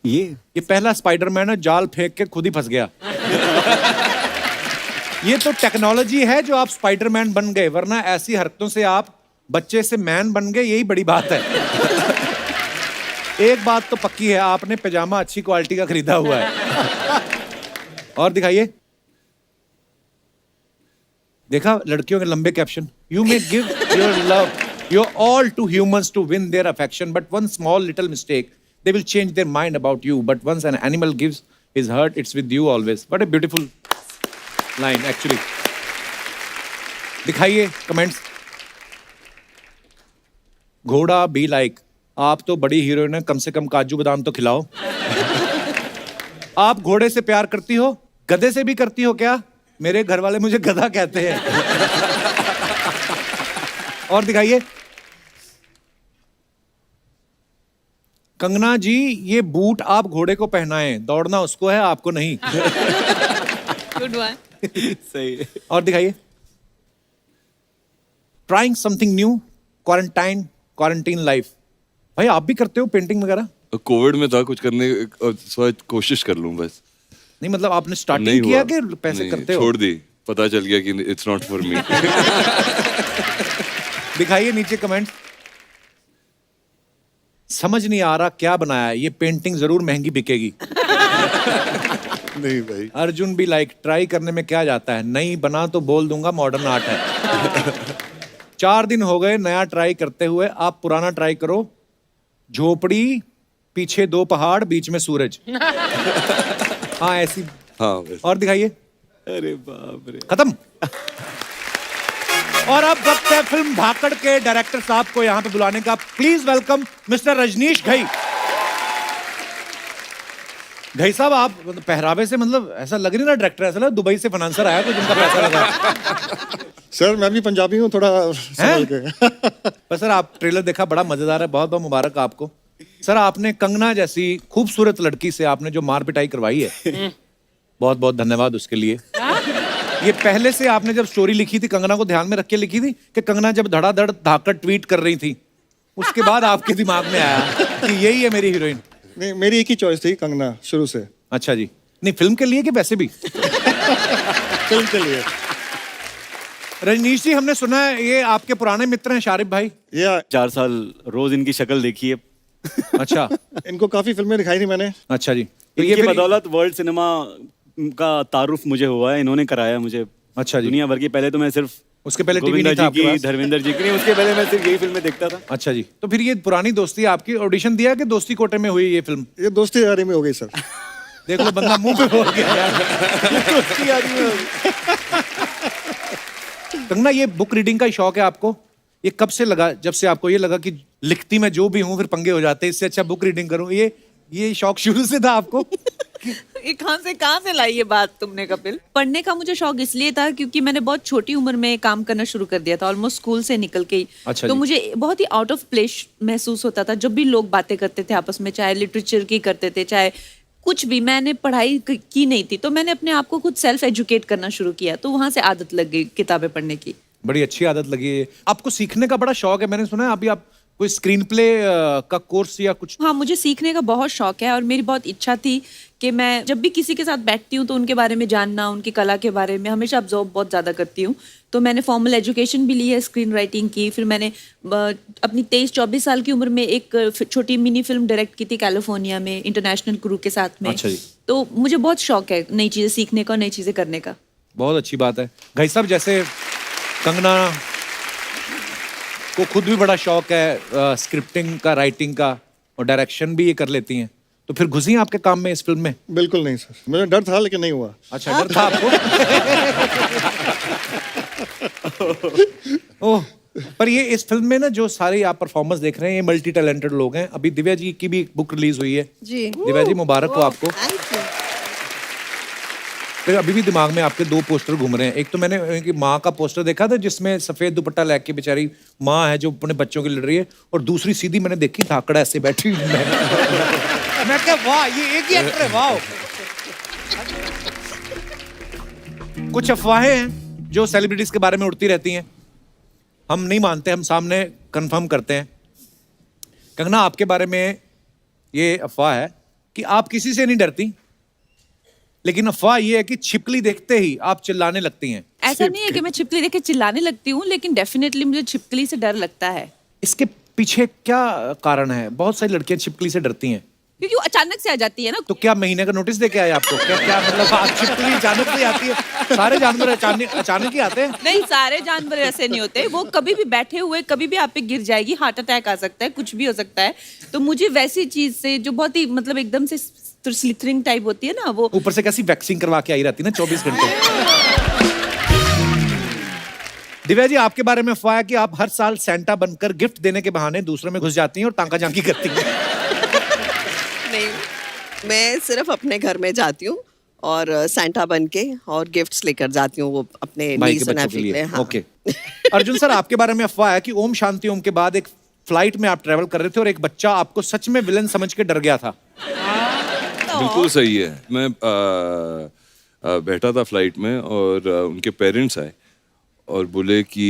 ये पहला स्पाइडरमैन है, जाल फेंक के खुद ही फंस गया। ये तो टेक्नोलॉजी है जो आप स्पाइडरमैन बन गए, वरना ऐसी हरकतों से आप बच्चे से मैन बन गए, यही बड़ी बात है। एक बात तो पक्की है, आपने पैजामा अच्छी क्वालिटी का खरीदा हुआ है। और दिखाइए। देखा लड़कियों के लंबे caption. You may give your love your all to humans to win their affection, but one small little mistake they will change their mind about you, but once an animal gives his heart, it's with you always. What a beautiful line actually. दिखाइए comments. घोड़ा be like, आप तो बड़ी heroine है, कम से कम काजू बादाम तो खिलाओ। आप घोड़े से प्यार करती हो, गधे से भी करती हो क्या? मेरे घर वाले मुझे गधा कहते हैं। और दिखाइए। कंगना जी, ये बूट आप घोड़े को पहनाएं, दौड़ना उसको है, आपको नहीं। Good one. सही है। और दिखाइए। Trying something new, quarantine life. भाई आप भी करते हो पेंटिंग वगैरह? कोविड में था कुछ करने, कोशिश कर लूं बस। नहीं मतलब आपने नहीं स्टार्टिंग किया हुआ। कि पैसे नहीं, करते हो? छोड़ दी, पता चल गया कि इट्स नॉट फॉर मी। दिखाइए नीचे कमेंट। समझ नहीं आ रहा क्या बनाया है, ये पेंटिंग जरूर महंगी बिकेगी। नहीं भाई, अर्जुन भी लाइक, ट्राई करने में क्या जाता है, नहीं बना तो बोल दूंगा मॉडर्न आर्ट है। 4 दिन हो गए नया ट्राई करते हुए, आप पुराना ट्राई करो। झोपड़ी, पीछे 2 पहाड़, बीच में सूरज। हाँ ऐसी। हाँ बस। और दिखाइए। अरे बाप रे। खत्म। और अब वक्त है फिल्म धाकड़ के डायरेक्टर साहब को यहां पे बुलाने का। Please welcome mister Rajneesh Ghai. Ghai साहब, आप पहरावे से मतलब ऐसा लग नहीं रहा डायरेक्टर, ऐसा लग दुबई से फाइनेंसर आया कोई जिनका पैसा लगा। सर मैं भी पंजाबी हूँ, थोड़ा संभल के। पर सर आप ट्रेलर देखा, बड़ा मजेदार है, बहुत बहुत मुबारक आपको। सर आपने कंगना जैसी खूबसूरत लड़की से आपने जो मार पिटाई करवाई है, बहुत बहुत धन्यवाद उसके लिए। ये पहले से आपने जब स्टोरी लिखी थी, कंगना को ध्यान में रख के लिखी थी कि कंगना जब धड़ाधड़ धाकड़ ट्वीट कर रही थी, उसके बाद आपके दिमाग में आया कि यही है मेरी हीरोइन? नहीं, मेरी एक ही चॉइस थी कंगना शुरू से। अच्छा जी। नहीं फिल्म के लिए कि वैसे भी? फिल्म के लिए। रजनीश जी, हमने सुना है ये आपके पुराने मित्र हैं शारिफ भाई। ये 4 साल रोज इनकी शक्ल देखी है। अच्छा। इनको काफी फिल्में दिखाई थी मैंने। अच्छा जी। तो ये इनकी फिर बदौलत वर्ल्ड सिनेमा का तारुफ मुझे हुआ है, इन्होंने कराया मुझे। अच्छा जी। दुनिया भर की, पहले तो मैं सिर्फ उसके पहले टीवी गोविंदा नहीं था जी आपके की, पास? धर्मेंद्र जी की नहीं, उसके पहले मैं सिर्फ यही फिल्में देखता था। अच्छा जी। तो फिर ये पुरानी दोस्ती आपकी ऑडिशन दिया कि दोस्ती कोटे में हुई ये फिल्म? ये दोस्ती यारी में हो गई सर। देख लो बंदा मुंह पे बोल गया यार। दोस्ती यारी में हो गई। कंगना, ये बुक रीडिंग का शौक है आपको? ये कब से लगा, जब से आपको ये लगा कि लिखती मैं जो भी हूँ फिर पंगे हो जाते हैं, इससे अच्छा बुक रीडिंग करूँ? ये शौक शुरू से था आपको? ये कहाँ से लाई ये बात तुमने कपिल? पढ़ने का मुझे शौक इसलिए था क्योंकि मैंने बहुत छोटी उम्र में काम करना शुरू कर दिया था, ऑलमोस्ट स्कूल से निकल के ही। अच्छा तो जी। मुझे बहुत ही आउट ऑफ प्लेस महसूस होता था जब भी लोग बातें करते थे आपस में, चाहे लिटरेचर की करते थे, चाहे कुछ भी। मैंने पढ़ाई की नहीं थी, तो मैंने अपने आप को खुद सेल्फ एजुकेट करना शुरू किया, तो वहां से आदत लग गई किताबें पढ़ने की। बड़ी अच्छी आदत लगी है। आपको सीखने का बड़ा शौक है, मैंने सुना है। अभी आप कोई स्क्रीन प्ले का कोर्स या कुछ? हाँ, मुझे सीखने का बहुत शौक है और मेरी बहुत इच्छा थी कि मैं जब भी किसी के साथ बैठती हूँ तो उनके बारे में जानना, उनकी कला के बारे में हमेशा ऑब्जर्व बहुत ज़्यादा करती हूँ। तो मैंने फॉर्मल एजुकेशन भी ली है स्क्रीन राइटिंग की। फिर मैंने अपनी 23-24 साल की उम्र में एक छोटी मिनी फिल्म डायरेक्ट की थी कैलिफोर्निया में, इंटरनेशनल क्रू के साथ में। अच्छा जी। तो मुझे बहुत शौक है नई चीज़ें सीखने का, नई चीज़ें करने का। बहुत अच्छी बात है। भाई साहब, जैसे कंगना आपको खुद भी बड़ा शौक है स्क्रिप्टिंग का, राइटिंग का, और डायरेक्शन भी ये कर लेती हैं, तो फिर घुसी हैं आपके काम में इस फिल्म में? बिल्कुल नहीं सर, मुझे डर था लेकिन नहीं हुआ। अच्छा, डर था आपको? ओह, पर ये इस फिल्म में ना जो सारे आप परफॉर्मेंस देख रहे हैं, ये मल्टी टैलेंटेड लोग हैं। अभी दिव्या जी की भी एक बुक रिलीज हुई है। जी। दिव्या जी, मुबारक हो आपको। Thank you. फिर अभी भी दिमाग में आपके 2 पोस्टर घूम रहे हैं। एक तो मैंने उनकी माँ का पोस्टर देखा था जिसमें सफेद दुपट्टा लेके बेचारी माँ है जो अपने बच्चों के लड़ रही है, और दूसरी सीधी मैंने देखी धाकड़ा ऐसे बैठी हुई। मैं क्या, वाह, ये एक ही एक्टर है, वाह। कुछ अफवाहें हैं जो सेलिब्रिटीज के बारे में उड़ती रहती हैं, हम नहीं मानते, हम सामने कंफर्म करते हैं। कंगना, आपके बारे में ये अफवाह है कि आप किसी से नहीं डरती, लेकिन अफवाह ये है कि छिपकली देखते ही आप चिल्लाने लगती हैं। ऐसा नहीं है कि मैं छिपकली देख के चिल्लाने लगती हूँ, लेकिन डेफिनेटली मुझे छिपकली से डर लगता है। इसके पीछे क्या कारण है? बहुत सारी लड़कियां छिपकली से डरती हैं। क्योंकि वो अचानक से आ जाती है ना। तो क्या महीने का नोटिस दे के आए आपको? क्या क्या मतलब आप छिपकली अचानक से आती है? सारे जानवर अचानक ही आते हैं? नहीं, सारे जानवर ऐसे नहीं होते। वो कभी भी बैठे हुए कभी भी आप पे गिर जाएगी, हार्ट अटैक आ सकता है, कुछ भी हो सकता है। तो मुझे वैसी चीज से जो बहुत ही मतलब एकदम से स्लिथरिंग टाइप होती है ना, वो ऊपर से कैसी वैक्सिंग करवा के आई रहती है ना 24 घंटे। दिव्या जी, आपके बारे में अफवाह है कि आप हर साल सेंटा बनकर गिफ्ट देने के बहाने दूसरों में घुस जाती हैं और तांका झांकी करती हैं। नहीं, मैं सिर्फ अपने घर में जाती हूँ और सैंटा बन के और गिफ्ट्स लेकर जाती हूँ, वो अपने भाई के niece and बच्चों के nephew लिए। हाँ। ओके। अर्जुन सर, आपके बारे में अफवाह है कि ओम शांति ओम के बाद एक फ्लाइट में आप ट्रेवल कर रहे थे और एक बच्चा आपको सच में विलन समझ के डर गया था। बिल्कुल सही है। मैं बैठा था फ्लाइट में और उनके पेरेंट्स आए और बोले कि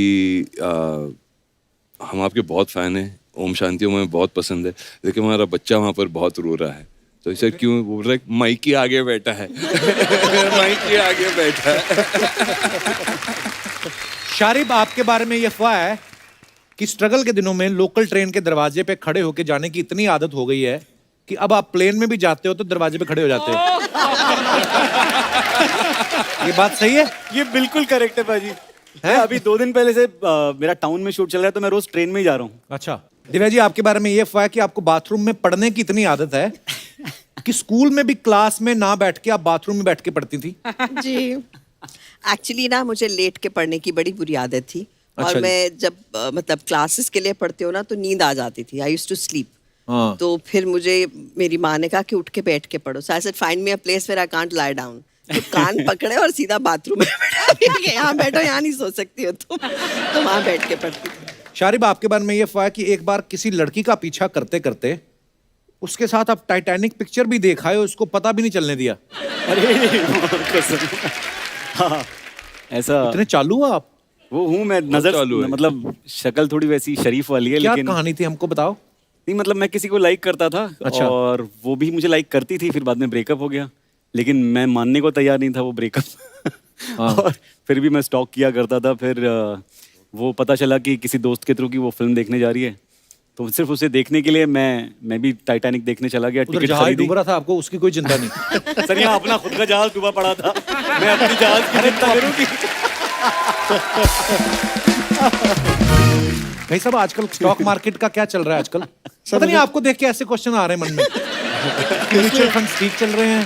हम आपके बहुत फैन हैं, ओम शांति ओम हमें बहुत पसंद है, लेकिन हमारा बच्चा वहाँ पर बहुत रो रहा है। तो इसे क्यों बोल रहा है? माइक के आगे बैठा है। माइक के आगे बैठा है। शारिब, आपके बारे में ये अफवाह है कि स्ट्रगल के दिनों में लोकल ट्रेन के दरवाजे पे खड़े होके जाने की इतनी आदत हो गई है कि अब आप प्लेन में भी जाते हो तो दरवाजे पे खड़े हो जाते हो। ये बात सही है? ये बिल्कुल करेक्ट है भाजी। मैं अभी 2 दिन पहले से मेरा टाउन में शूट चल रहा है, तो मैं रोज ट्रेन में ही जा रहा हूँ। अच्छा। दिव्या जी, आपके बारे में ये अफवाह है कि आपको बाथरूम में पढ़ने की इतनी आदत है कि स्कूल में भी क्लास में ना बैठ के आप बाथरूम में बैठ के पढ़ती थी। जी। एक्चुअली ना मुझे लेट के पढ़ने की बड़ी बुरी आदत थी, अच्छा और जी। मैं जब मतलब क्लासेस के लिए पढ़ती हूँ ना तो नींद आ जाती थी। I used to sleep. हाँ। तो फिर मुझे मेरी माँ ने कहा कि उठ के बैठ के पढ़ो। So I said find me a place where I can't lie down. तो कान पकड़े और सीधा बाथरूम में बैठा दिया कि यहाँ बैठो, यहाँ नहीं सो सकती हो तुम। तो वहाँ बैठ के पढ़ती थी। शारिब, आपके बारे में ये अफवाह है कि एक बार किसी लड़की का पीछा करते करते उसके साथ आप टाइटैनिक पिक्चर भी देखा है, उसको पता भी नहीं चलने दिया। अरे कसम। हाँ, ऐसा इतने चालू हो आप? वो हूँ मैं। नजर चालू है। मतलब शक्ल थोड़ी वैसी शरीफ वाली है, क्या लेकिन कहानी थी, हमको बताओ। नहीं, मतलब मैं किसी को लाइक करता था। अच्छा। और वो भी मुझे लाइक करती थी। फिर बाद में ब्रेकअप हो गया, लेकिन मैं मानने को तैयार नहीं था वो ब्रेकअप। हाँ। और फिर भी मैं स्टॉक किया करता था। फिर वो पता चला कि किसी दोस्त के थ्रू की वो फिल्म देखने जा रही है, तो सिर्फ उसे देखने के लिए मैं भी टाइटैनिक देखने चला गया। उधर टिकट जहाज खरीदी। डूब रहा था, आपको उसकी कोई चिंता नहीं? सर, यहाँ अपना खुद का जहाज डूबा पड़ा था, मैं अपनी जहाज की चिंता करूंगी। भाई साहब, आजकल स्टॉक मार्केट का क्या चल रहा है आजकल? पता नहीं, आपको देख के ऐसे क्वेश्चन आ रहे हैं मन में। म्यूचुअल फंड ठीक चल रहे हैं,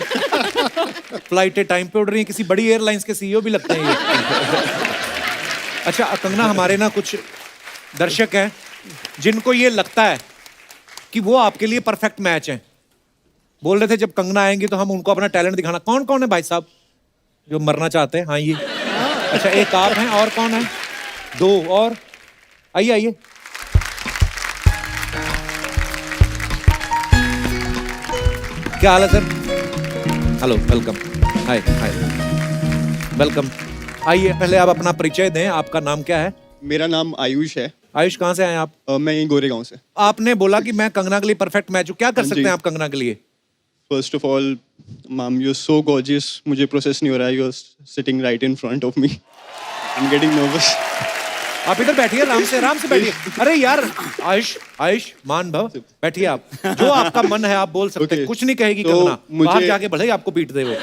फ्लाइटें टाइम पे उड़ रही हैं, किसी बड़ी एयरलाइंस के सीईओ भी लगते हैं ये। अच्छा कंगना, हमारे ना कुछ दर्शक हैं जिनको ये लगता है कि वो आपके लिए परफेक्ट मैच हैं। बोल रहे थे जब कंगना आएंगी तो हम उनको अपना टैलेंट दिखाना। कौन कौन है भाई साहब जो मरना चाहते हैं? हाँ, ये अच्छा, एक आप हैं, और कौन है? 2 और। आइए आइए। क्या हाल है sir? Hello, welcome. Hi hi, welcome. आइए, पहले आप अपना परिचय दें। आपका नाम क्या है? मेरा नाम आयुष है। आयुष, कहाँ से आए आप? मैं यहीं गोरेगांव से। आपने बोला कि मैं कंगना के लिए परफेक्ट मैच हूँ। क्या कर सकते जी। हैं आप कंगना के लिए? First of all, ma'am, you so gorgeous. मुझे प्रोसेस नहीं हो रहा है। You are sitting right in front of me. I am getting nervous. आप इधर बैठिए, आराम से बैठिए। अरे यार, आयुष आयुष मान भव, बैठिए आप। जो आपका मन है आप बोल सकते हैं। Okay. कुछ नहीं कहेगी तो कंगना। बाहर मुझे- जाके भले ही आपको पीट दे वो।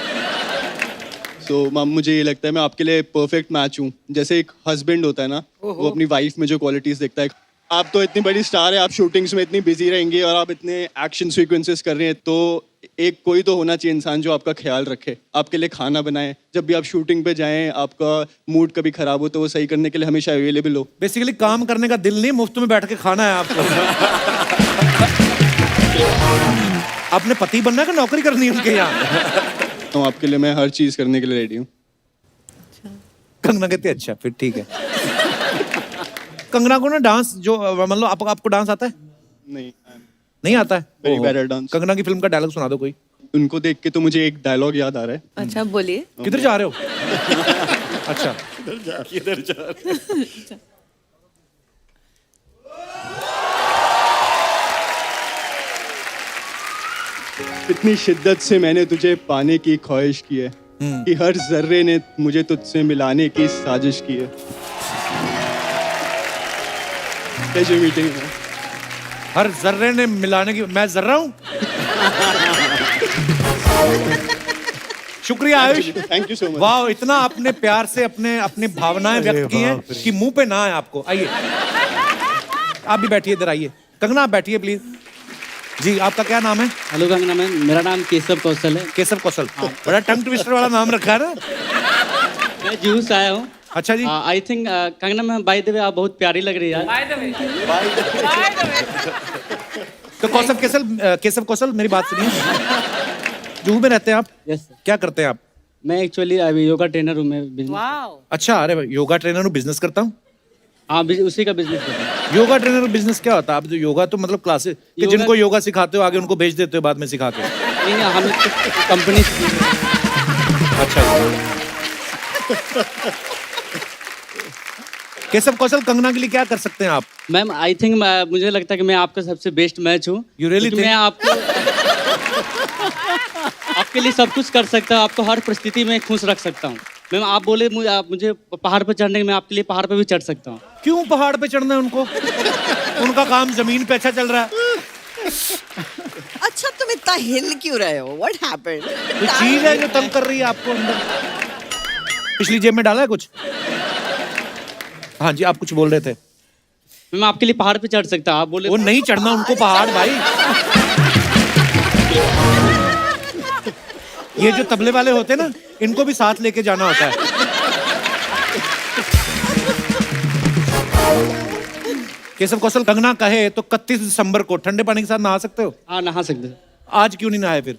सो मैम, मुझे ये लगता है मैं आपके लिए परफेक्ट मैच हूँ। जैसे एक हस्बैंड होता है ना, वो अपनी वाइफ में जो क्वालिटीज देखता है, आप तो इतनी बड़ी स्टार है, आप शूटिंग्स में इतनी बिजी रहेंगी और आप इतने एक्शन सीक्वेंसेस कर रहे हैं, तो एक कोई तो होना चाहिए इंसान जो आपका ख्याल रखे, आपके लिए खाना बनाए, जब भी आप शूटिंग पे जाएं, आपका मूड कभी खराब हो तो वो सही करने के लिए हमेशा अवेलेबल हो। बेसिकली काम करने का दिल नहीं, मुफ्त में बैठ के खाना है आपको। अपने पति बनना है कि नौकरी करनी है उनके यहाँ? तो आपके लिए मैं हर चीज करने के लिए रेडी हूँ। कंगना कहती है अच्छा फिर ठीक है। कंगना को ना डांस जो मतलब आपको डांस आता है? नहीं आता है? Very ओहो। bad at dance. कंगना की फिल्म का डायलॉग सुना दो कोई। उनको देख के तो मुझे एक डायलॉग याद आ रहा है। अच्छा बोलिए। किधर जा रहे हो? अच्छा किधर जा इतनी शिद्दत से मैंने तुझे पाने की ख्वाहिश की है कि हर जर्रे ने मुझे तुझसे मिलाने की साजिश की है। प्लेजर मीटिंग है। हर जर्रे ने मिलाने की, मैं जर्रा हूँ? शुक्रिया Ayush, thank you so much. वाह, इतना आपने प्यार से अपने अपनी भावनाएं व्यक्त की हैं कि मुंह पे ना आए आपको। आइए आप भी बैठिए, इधर आइए। कंगना आप बैठिए प्लीज। जी आपका क्या नाम है? हेलो कंगना मैम, मेरा नाम केशव कौशल है। केशव कौशल, बड़ा टंग ट्विस्टर वाला नाम रखा है ना। मैं जूहू से आया हूँ। अच्छा जी। I think Kangana ma'am by the way आप बहुत प्यारी लग रही है। तो केशव कौशल मेरी बात सुनिए। जुहू में रहते हैं आप? Yes sir. क्या करते हैं आप? मैं एक्चुअली अभी योगा ट्रेनर हूँ। मैं business- अच्छा, अरे भाई, योगा ट्रेनर हूँ, बिजनेस करता हूँ। हाँ उसी का बिजनेस कर रहा हूँ। योगा ट्रेनर बिजनेस क्या होता है? आप जो योगा तो मतलब क्लासेस कि योगा- जिनको योगा सिखाते हो आगे उनको भेज देते हो बाद में सिखा के? नहीं हम कंपनी। अच्छा केशव कौशल, कंगना के लिए क्या कर सकते हैं आप? मैम आई थिंक मुझे लगता है कि मैं आपका सबसे बेस्ट मैच हूँ। You really क्योंकि मैं आपके लिए सब कुछ कर सकता हूँ, आपको हर परिस्थिति में खुश रख सकता हूँ। मैम आप बोले मुझे पहाड़ पर चढ़ने के, मैं आपके लिए पहाड़ पर भी चढ़ सकता हूँ। क्यों पहाड़ पे चढ़ना है उनको? उनका काम जमीन पे अच्छा चल रहा है। अच्छा तुम इतना हिल क्यों रहे हो? What happened? कोई चीज है जो तंग कर रही है आपको अंदर? पिछली जेब में डाला है कुछ? हाँ जी, आप कुछ बोल रहे थे। मैं आपके लिए पहाड़ पे चढ़ सकता हूँ। आप बोले वो नहीं चढ़ना उनको पहाड़ भाई। ये जो तबले वाले होते हैं ना, इनको भी साथ लेके जाना होता है। केशव कौशल, कंगना कहे तो 31 दिसंबर को ठंडे पानी के साथ नहा सकते हो? हाँ नहा सकते हैं। आज क्यों नहीं नहाए फिर?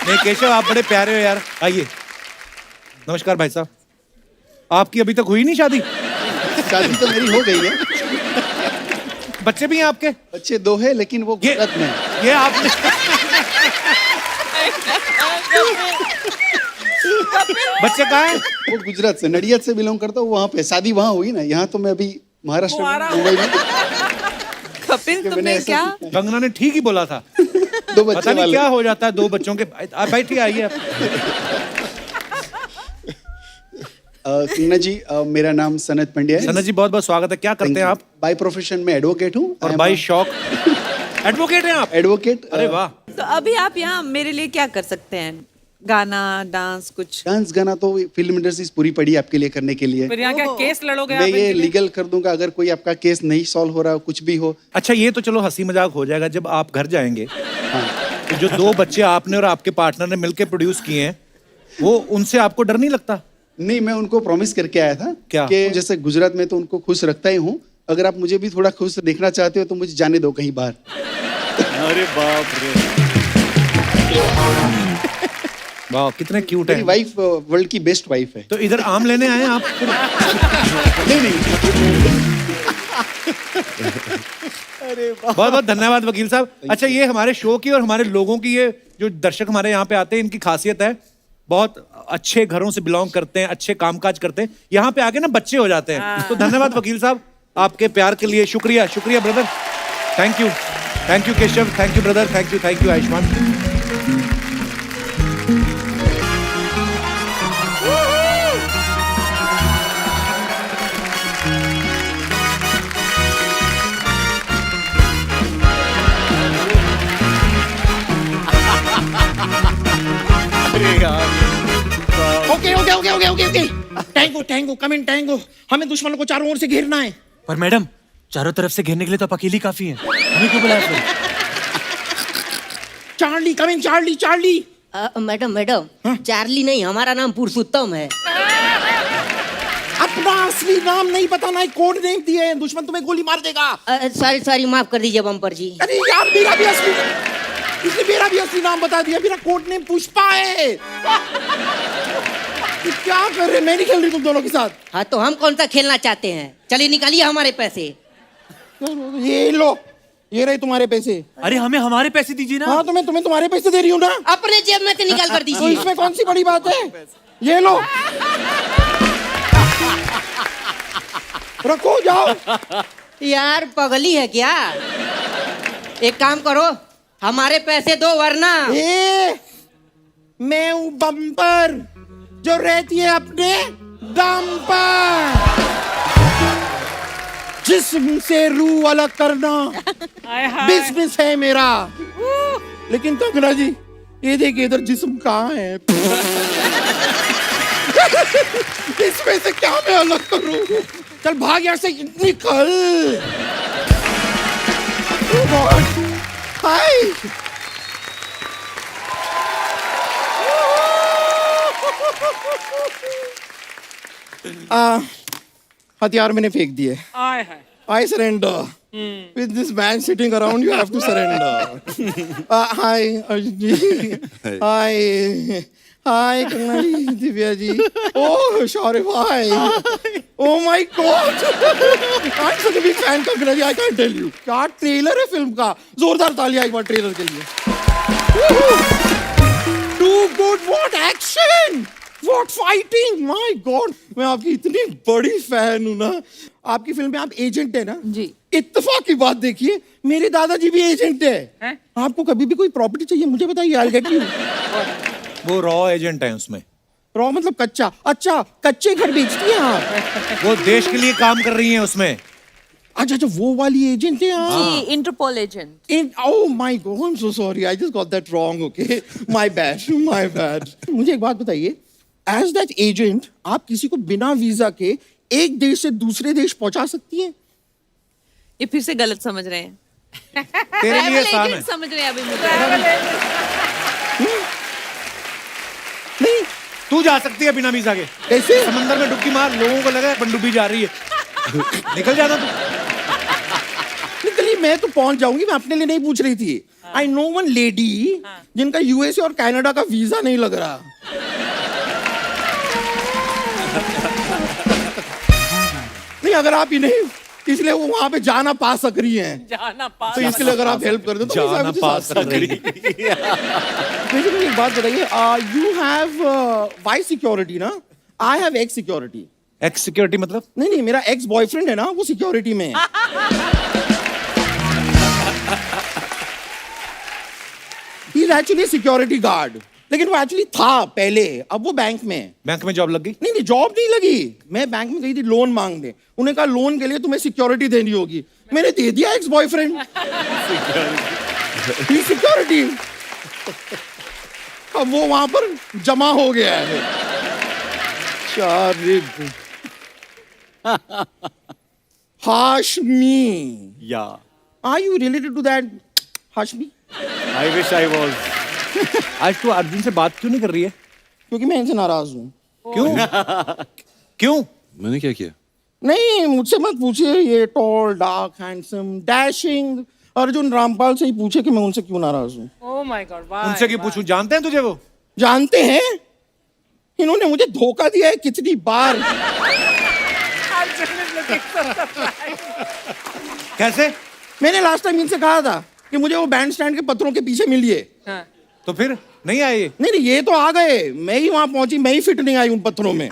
नहीं केशव, आप बड़े प्यारे हो यार। आइए। नमस्कार भाई साहब, आपकी अभी तक हुई नहीं शादी? शादी तो मेरी हो गई है। बच्चे भी हैं आपके? बच्चे 2 हैं, लेकिन वो गुजरात में। ये आपने बच्चे कहाँ हैं? वो गुजरात से, नडियाद से बिलोंग करता हूँ। वहाँ पे शादी वहाँ हुई ना, यहाँ तो मैं अभी महाराष्ट्र में, मुंबई में। कपिल तुमने क्या? कंगना ने ठीक ही बोला था। 2 बच्चे पता नहीं वाले। क्या हो जाता है 2 बच्चों के। आप बैठिए, आइए आप। कंगना जी, मेरा नाम सनत पंड्या है। सनत जी बहुत बहुत स्वागत है। क्या करते हैं आप? बाय प्रोफेशन में एडवोकेट हूँ। और बाई शौक एडवोकेट हैं आप? एडवोकेट। अरे वाह। तो अभी आप यहाँ मेरे लिए क्या कर सकते हैं? गाना, डांस, कुछ? डांस गाना तो फिल्म इंडस्ट्री पूरी पड़ी है आपके लिए करने के लिए। फिर यहाँ क्या केस लड़ोगे मैं आप ये इनके लिए? लीगल कर दूंगा अगर कोई आपका केस नहीं सॉल्व हो रहा, कुछ भी हो। अच्छा, ये तो चलो हंसी मजाक हो जाएगा। जब आप घर जाएंगे तो जो 2 बच्चे आपने और आपके पार्टनर ने मिलकर प्रोड्यूस किए हैं, वो उनसे आपको डर नहीं लगता? नहीं, मैं उनको प्रॉमिस करके आया था क्या? कि जैसे गुजरात में तो उनको खुश रखता ही हूँ, अगर आप मुझे भी थोड़ा खुश देखना चाहते हो तो मुझे जाने दो कहीं बाहर। अरे बाप रे। वाह, कितने क्यूट मेरी है। वाइफ वर्ल्ड की बेस्ट वाइफ है। तो इधर आम लेने आए हैं आप? नहीं। बहुत बहुत धन्यवाद वकील साहब। अच्छा, ये हमारे शो की और हमारे लोगों की, ये जो दर्शक हमारे यहाँ पे आते हैं, इनकी खासियत है, बहुत अच्छे घरों से बिलोंग करते हैं, अच्छे कामकाज करते हैं, यहाँ पे आके ना बच्चे हो जाते हैं। तो धन्यवाद वकील साहब आपके प्यार के लिए। शुक्रिया, शुक्रिया brother. Thank you Keshav, thank you brother, thank you Ayushmann. अरे यार। Okay okay okay okay okay okay tango tango come in tango, हमें दुश्मनों को चारों ओर से घेरना है। पर मैडम चारों तरफ से घेरने के लिए तो आप अकेली काफी हैं, हमें क्यों बुलाया फिर? Charlie come in, Charlie Charlie. Madam madam Charlie नहीं, हमारा नाम पुरुषोत्तम है। अपना असली नाम नहीं बताना है, कोड नेम दिए हैं, दुश्मन तुम्हें गोली मार देगा। सॉरी सॉरी, माफ कर दीजिए बम्पर जी। अरे यार मेरा भी असली, इसने मेरा भी असली नाम बता दिया, मेरा कोड नेम पुष्पा है। क्या कर रहे, मैं नहीं खेल रही तुम दोनों के साथ। हाँ तो हम कौन सा खेलना चाहते हैं, चलिए निकालिए हमारे पैसे। ये लो, ये रहे तुम्हारे पैसे। अरे हमें हमारे पैसे दीजिए ना। हाँ तो मैं तुम्हें तुम्हारे पैसे दे रही हूँ ना। अपने जेब में से निकाल कर तो दीजिए। इसमें कौन सी बड़ी बात है, ये लो रखो जाओ। यार पगली है क्या, एक काम करो हमारे पैसे दो वरना। मैं हूँ बम्पर जो रहती है अपने दम पर, जिस्म से रूह अलग करना बिजनेस है मेरा। लेकिन कंगना जी ये देखिए इधर जिस्म कहाँ है। इसमें से क्या मैं अलग करूं, चल भाग यहाँ से निकल। हाय हथियार मैंने फेंक दिए। I surrender. With this man sitting around, you have to surrender. Hi, Arjun ji. Hi. Hi, Kanna ji, Divya ji. Oh, Shaurya bhai. Oh my God. I'm such a big fan, Kanna ji. I can't tell you. क्या trailer है film का, जोरदार तालियां एक बार trailer के लिए। Too good, what action! What fighting! My God, मैं आपकी इतनी बड़ी फैन हूँ ना। आपकी फिल्म में आप एजेंट है ना जी। इत्तेफाक की बात देखिए, मेरे दादाजी भी एजेंट है। आपको कभी भी कोई प्रॉपर्टी चाहिए मुझे बताइए, I'll get you। वो रॉ एजेंट है उसमें। रॉ मतलब कच्चा? अच्छा, कच्चे घर बेचती हैं आप? वो देश के लिए काम कर रही हैं उसमें। अच्छा अच्छा, वो वाली एजेंट है आप? जी, Interpol agent. Oh my God, I'm so sorry, I just got that wrong, okay? My bad, my bad। मुझे एक बात बताइए, एज दैट एजेंट आप किसी को बिना वीजा के एक देश से दूसरे देश पहुंचा सकती हैं? ये फिर से गलत समझ रहे हैं। तेरे लिए आसान है। समझ रहे हैं अभी मुझे। नहीं, तू जा सकती है बिना वीजा के। कैसे? समंदर में डुबकी मार, लोगों को लगा है पनडुब्बी जा रही है। निकल जाना तू। निकली, मैं तो पहुंच जाऊंगी, मैं अपने लिए नहीं पूछ रही थी। आई नो वन लेडी जिनका यूएसए और कनाडा का वीजा नहीं लग रहा। नहीं, अगर आप ही नहीं, इसलिए वो वहां पे जाना पा सक रही हैं। तो इसलिए अगर आप हेल्प कर दो तो जाना पा सक रही। मुझे एक बात बताइए, यू हैव वाई सिक्योरिटी ना, I have x security. X security मतलब? नहीं नहीं, मेरा एक्स बॉयफ्रेंड है ना, वो सिक्योरिटी में है। He is actually security guard, लेकिन वो एक्चुअली था पहले, अब वो बैंक में है। बैंक में जॉब लग गई? नहीं नहीं, जॉब नहीं लगी। मैं बैंक में गई थी लोन मांगने, उन्हें कहा लोन के लिए तुम्हें सिक्योरिटी देनी होगी। मैंने दे दिया एक्स बॉयफ्रेंड सिक्योरिटी। अब वो वहां पर जमा हो गया है। Hashmi, are you related to that Hashmi? I wish I was. आज तू अर्जुन से बात क्यों नहीं कर रही है? क्योंकि मैं इनसे नाराज हूँ। क्यों? क्यों? मैंने क्या किया? नहीं, मुझसे मत पूछिए, ये tall dark handsome dashing Arjun Rampal से ही पूछे कि मैं उनसे क्यों नाराज हूँ। Oh my God, why? उनसे क्यों पूछूं? जानते हैं तुझे वो? जानते हैं, इन्होंने मुझे धोखा दिया है कितनी बार। कैसे? मैंने लास्ट टाइम इनसे कहा था कि मुझे वो बैंड स्टैंड के पत्थरों के पीछे मिलिए। हाँ। तो फिर नहीं आए ये? नहीं नहीं, ये तो आ गए, मैं ही वहां पहुंची, मैं ही फिट नहीं आई उन पत्थरों में।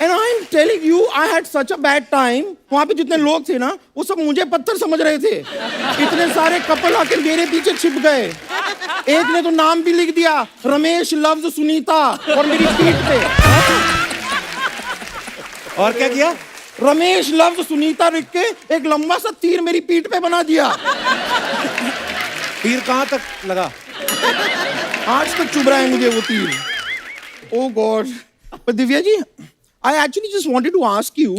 And I'm telling you, I had such a bad time. वहां पे जितने लोग थे ना, वो सब मुझे पत्थर समझ रहे थे। इतने सारे कपल आके मेरे पीछे छिप गए। एक ने तो नाम भी लिख दिया, रमेश लव्स सुनीता, और मेरी पीठ पे। और क्या किया? रमेश लव्स सुनीता लिख के एक लंबा सा तीर मेरी पीठ पे बना दिया। तीर कहां तक लगा? आज तक चुभ रहा है मुझे वो तीर. Oh God. But Divya ji, I actually just wanted to ask you,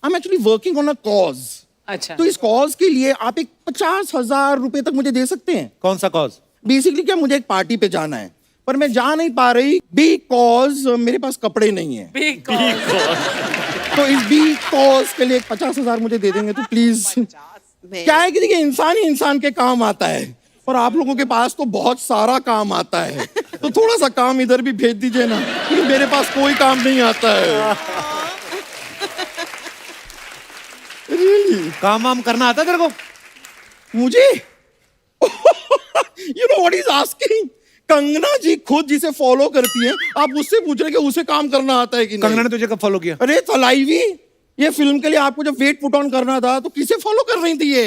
I'm actually working on a cause. अच्छा तो इस कॉज के लिए आप एक 50,000 रुपए तक मुझे दे सकते हैं? कौन सा कॉज? बेसिकली क्या, मुझे एक पार्टी पे जाना है पर मैं जा नहीं पा रही बिकॉज मेरे पास कपड़े नहीं है. तो इस बी कॉज के लिए 50,000 मुझे दे देंगे तो प्लीज. क्या है कि देखिए, इंसान ही इंसान के काम आता है और आप लोगों के पास तो बहुत सारा काम आता है, तो थोड़ा सा काम इधर भी भेज दीजिए ना, क्योंकि मेरे पास कोई काम नहीं आता है. Really? काम वाम करना आता है तेरे को? मुझे you know what is asking. Kangana ji खुद जिसे फॉलो करती है, आप उससे पूछ रहे कि उसे काम करना आता है कि नहीं. कंगना ने तुझे कब फॉलो किया? अरे तलाईवी, ये फिल्म के लिए आपको जब वेट पुट ऑन करना था तो किसे फॉलो कर रही थी ये?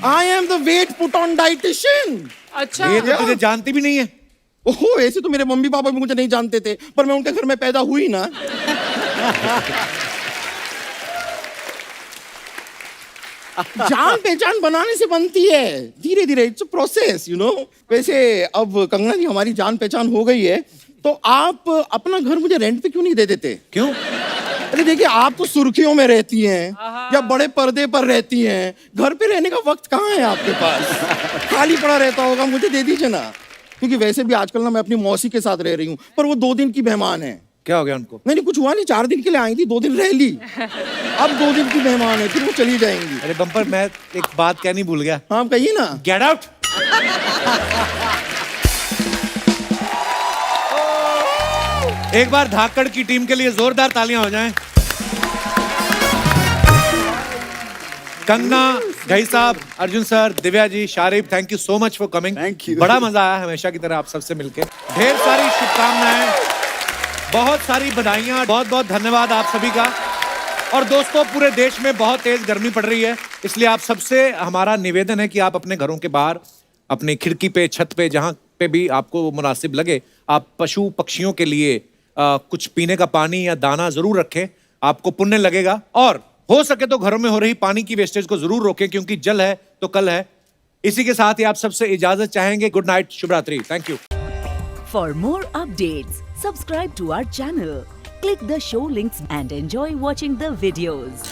I am the weight put on dietitian. अच्छा ये तो तुझे जानती भी नहीं है. ओहो, ऐसे तो मेरे मम्मी पापा भी मुझे नहीं जानते थे, पर मैं उनके घर में पैदा हुई ना. जान पहचान बनाने से बनती है धीरे धीरे. It's a process, you know. वैसे अब कंगना जी हमारी जान पहचान हो गई है, तो आप अपना घर मुझे रेंट पे क्यों नहीं दे देते? क्यों? अरे देखिए, आप तो सुर्खियों में रहती हैं या बड़े पर्दे पर रहती हैं, घर पे रहने का वक्त कहाँ है आपके पास? खाली पड़ा रहता होगा, मुझे दे दीजिए ना. क्योंकि वैसे भी आजकल ना मैं अपनी मौसी के साथ रह रही हूँ, पर वो 2 दिन की मेहमान है. क्या हो गया उनको? नहीं कुछ हुआ नहीं, 4 दिन के लिए आई थी, 2 दिन रह ली, अब 2 दिन की मेहमान है, फिर वो चली जाएंगी. अरे बम्पर, मैं एक बात कहनी भूल गया. हाँ कहिए ना. Get out. एक बार धाकड़ की टीम के लिए जोरदार तालियां हो जाएं. कंगना, घई साहब, Arjun sir, Divya ji, Sharif, thank you so much for coming. Thank you. बड़ा मजा आया हमेशा की तरह आप सबसे मिलके. ढेर सारी शुभकामनाएं, बहुत सारी बधाइयां, बहुत बहुत धन्यवाद आप सभी का. और दोस्तों, पूरे देश में बहुत तेज गर्मी पड़ रही है, इसलिए आप सबसे हमारा निवेदन है कि आप अपने घरों के बाहर, अपनी खिड़की पे, छत पे, जहां पे भी आपको मुनासिब लगे, आप पशु पक्षियों के लिए कुछ पीने का पानी या दाना जरूर रखें. आपको पुण्य लगेगा. और हो सके तो घरों में हो रही पानी की वेस्टेज को जरूर रोकें, क्योंकि जल है तो कल है. इसी के साथ ही आप सबसे इजाजत चाहेंगे. गुड नाइट, शुभ रात्रि. Thank you. For more updates, subscribe to our channel, click the show links and enjoy watching the videos.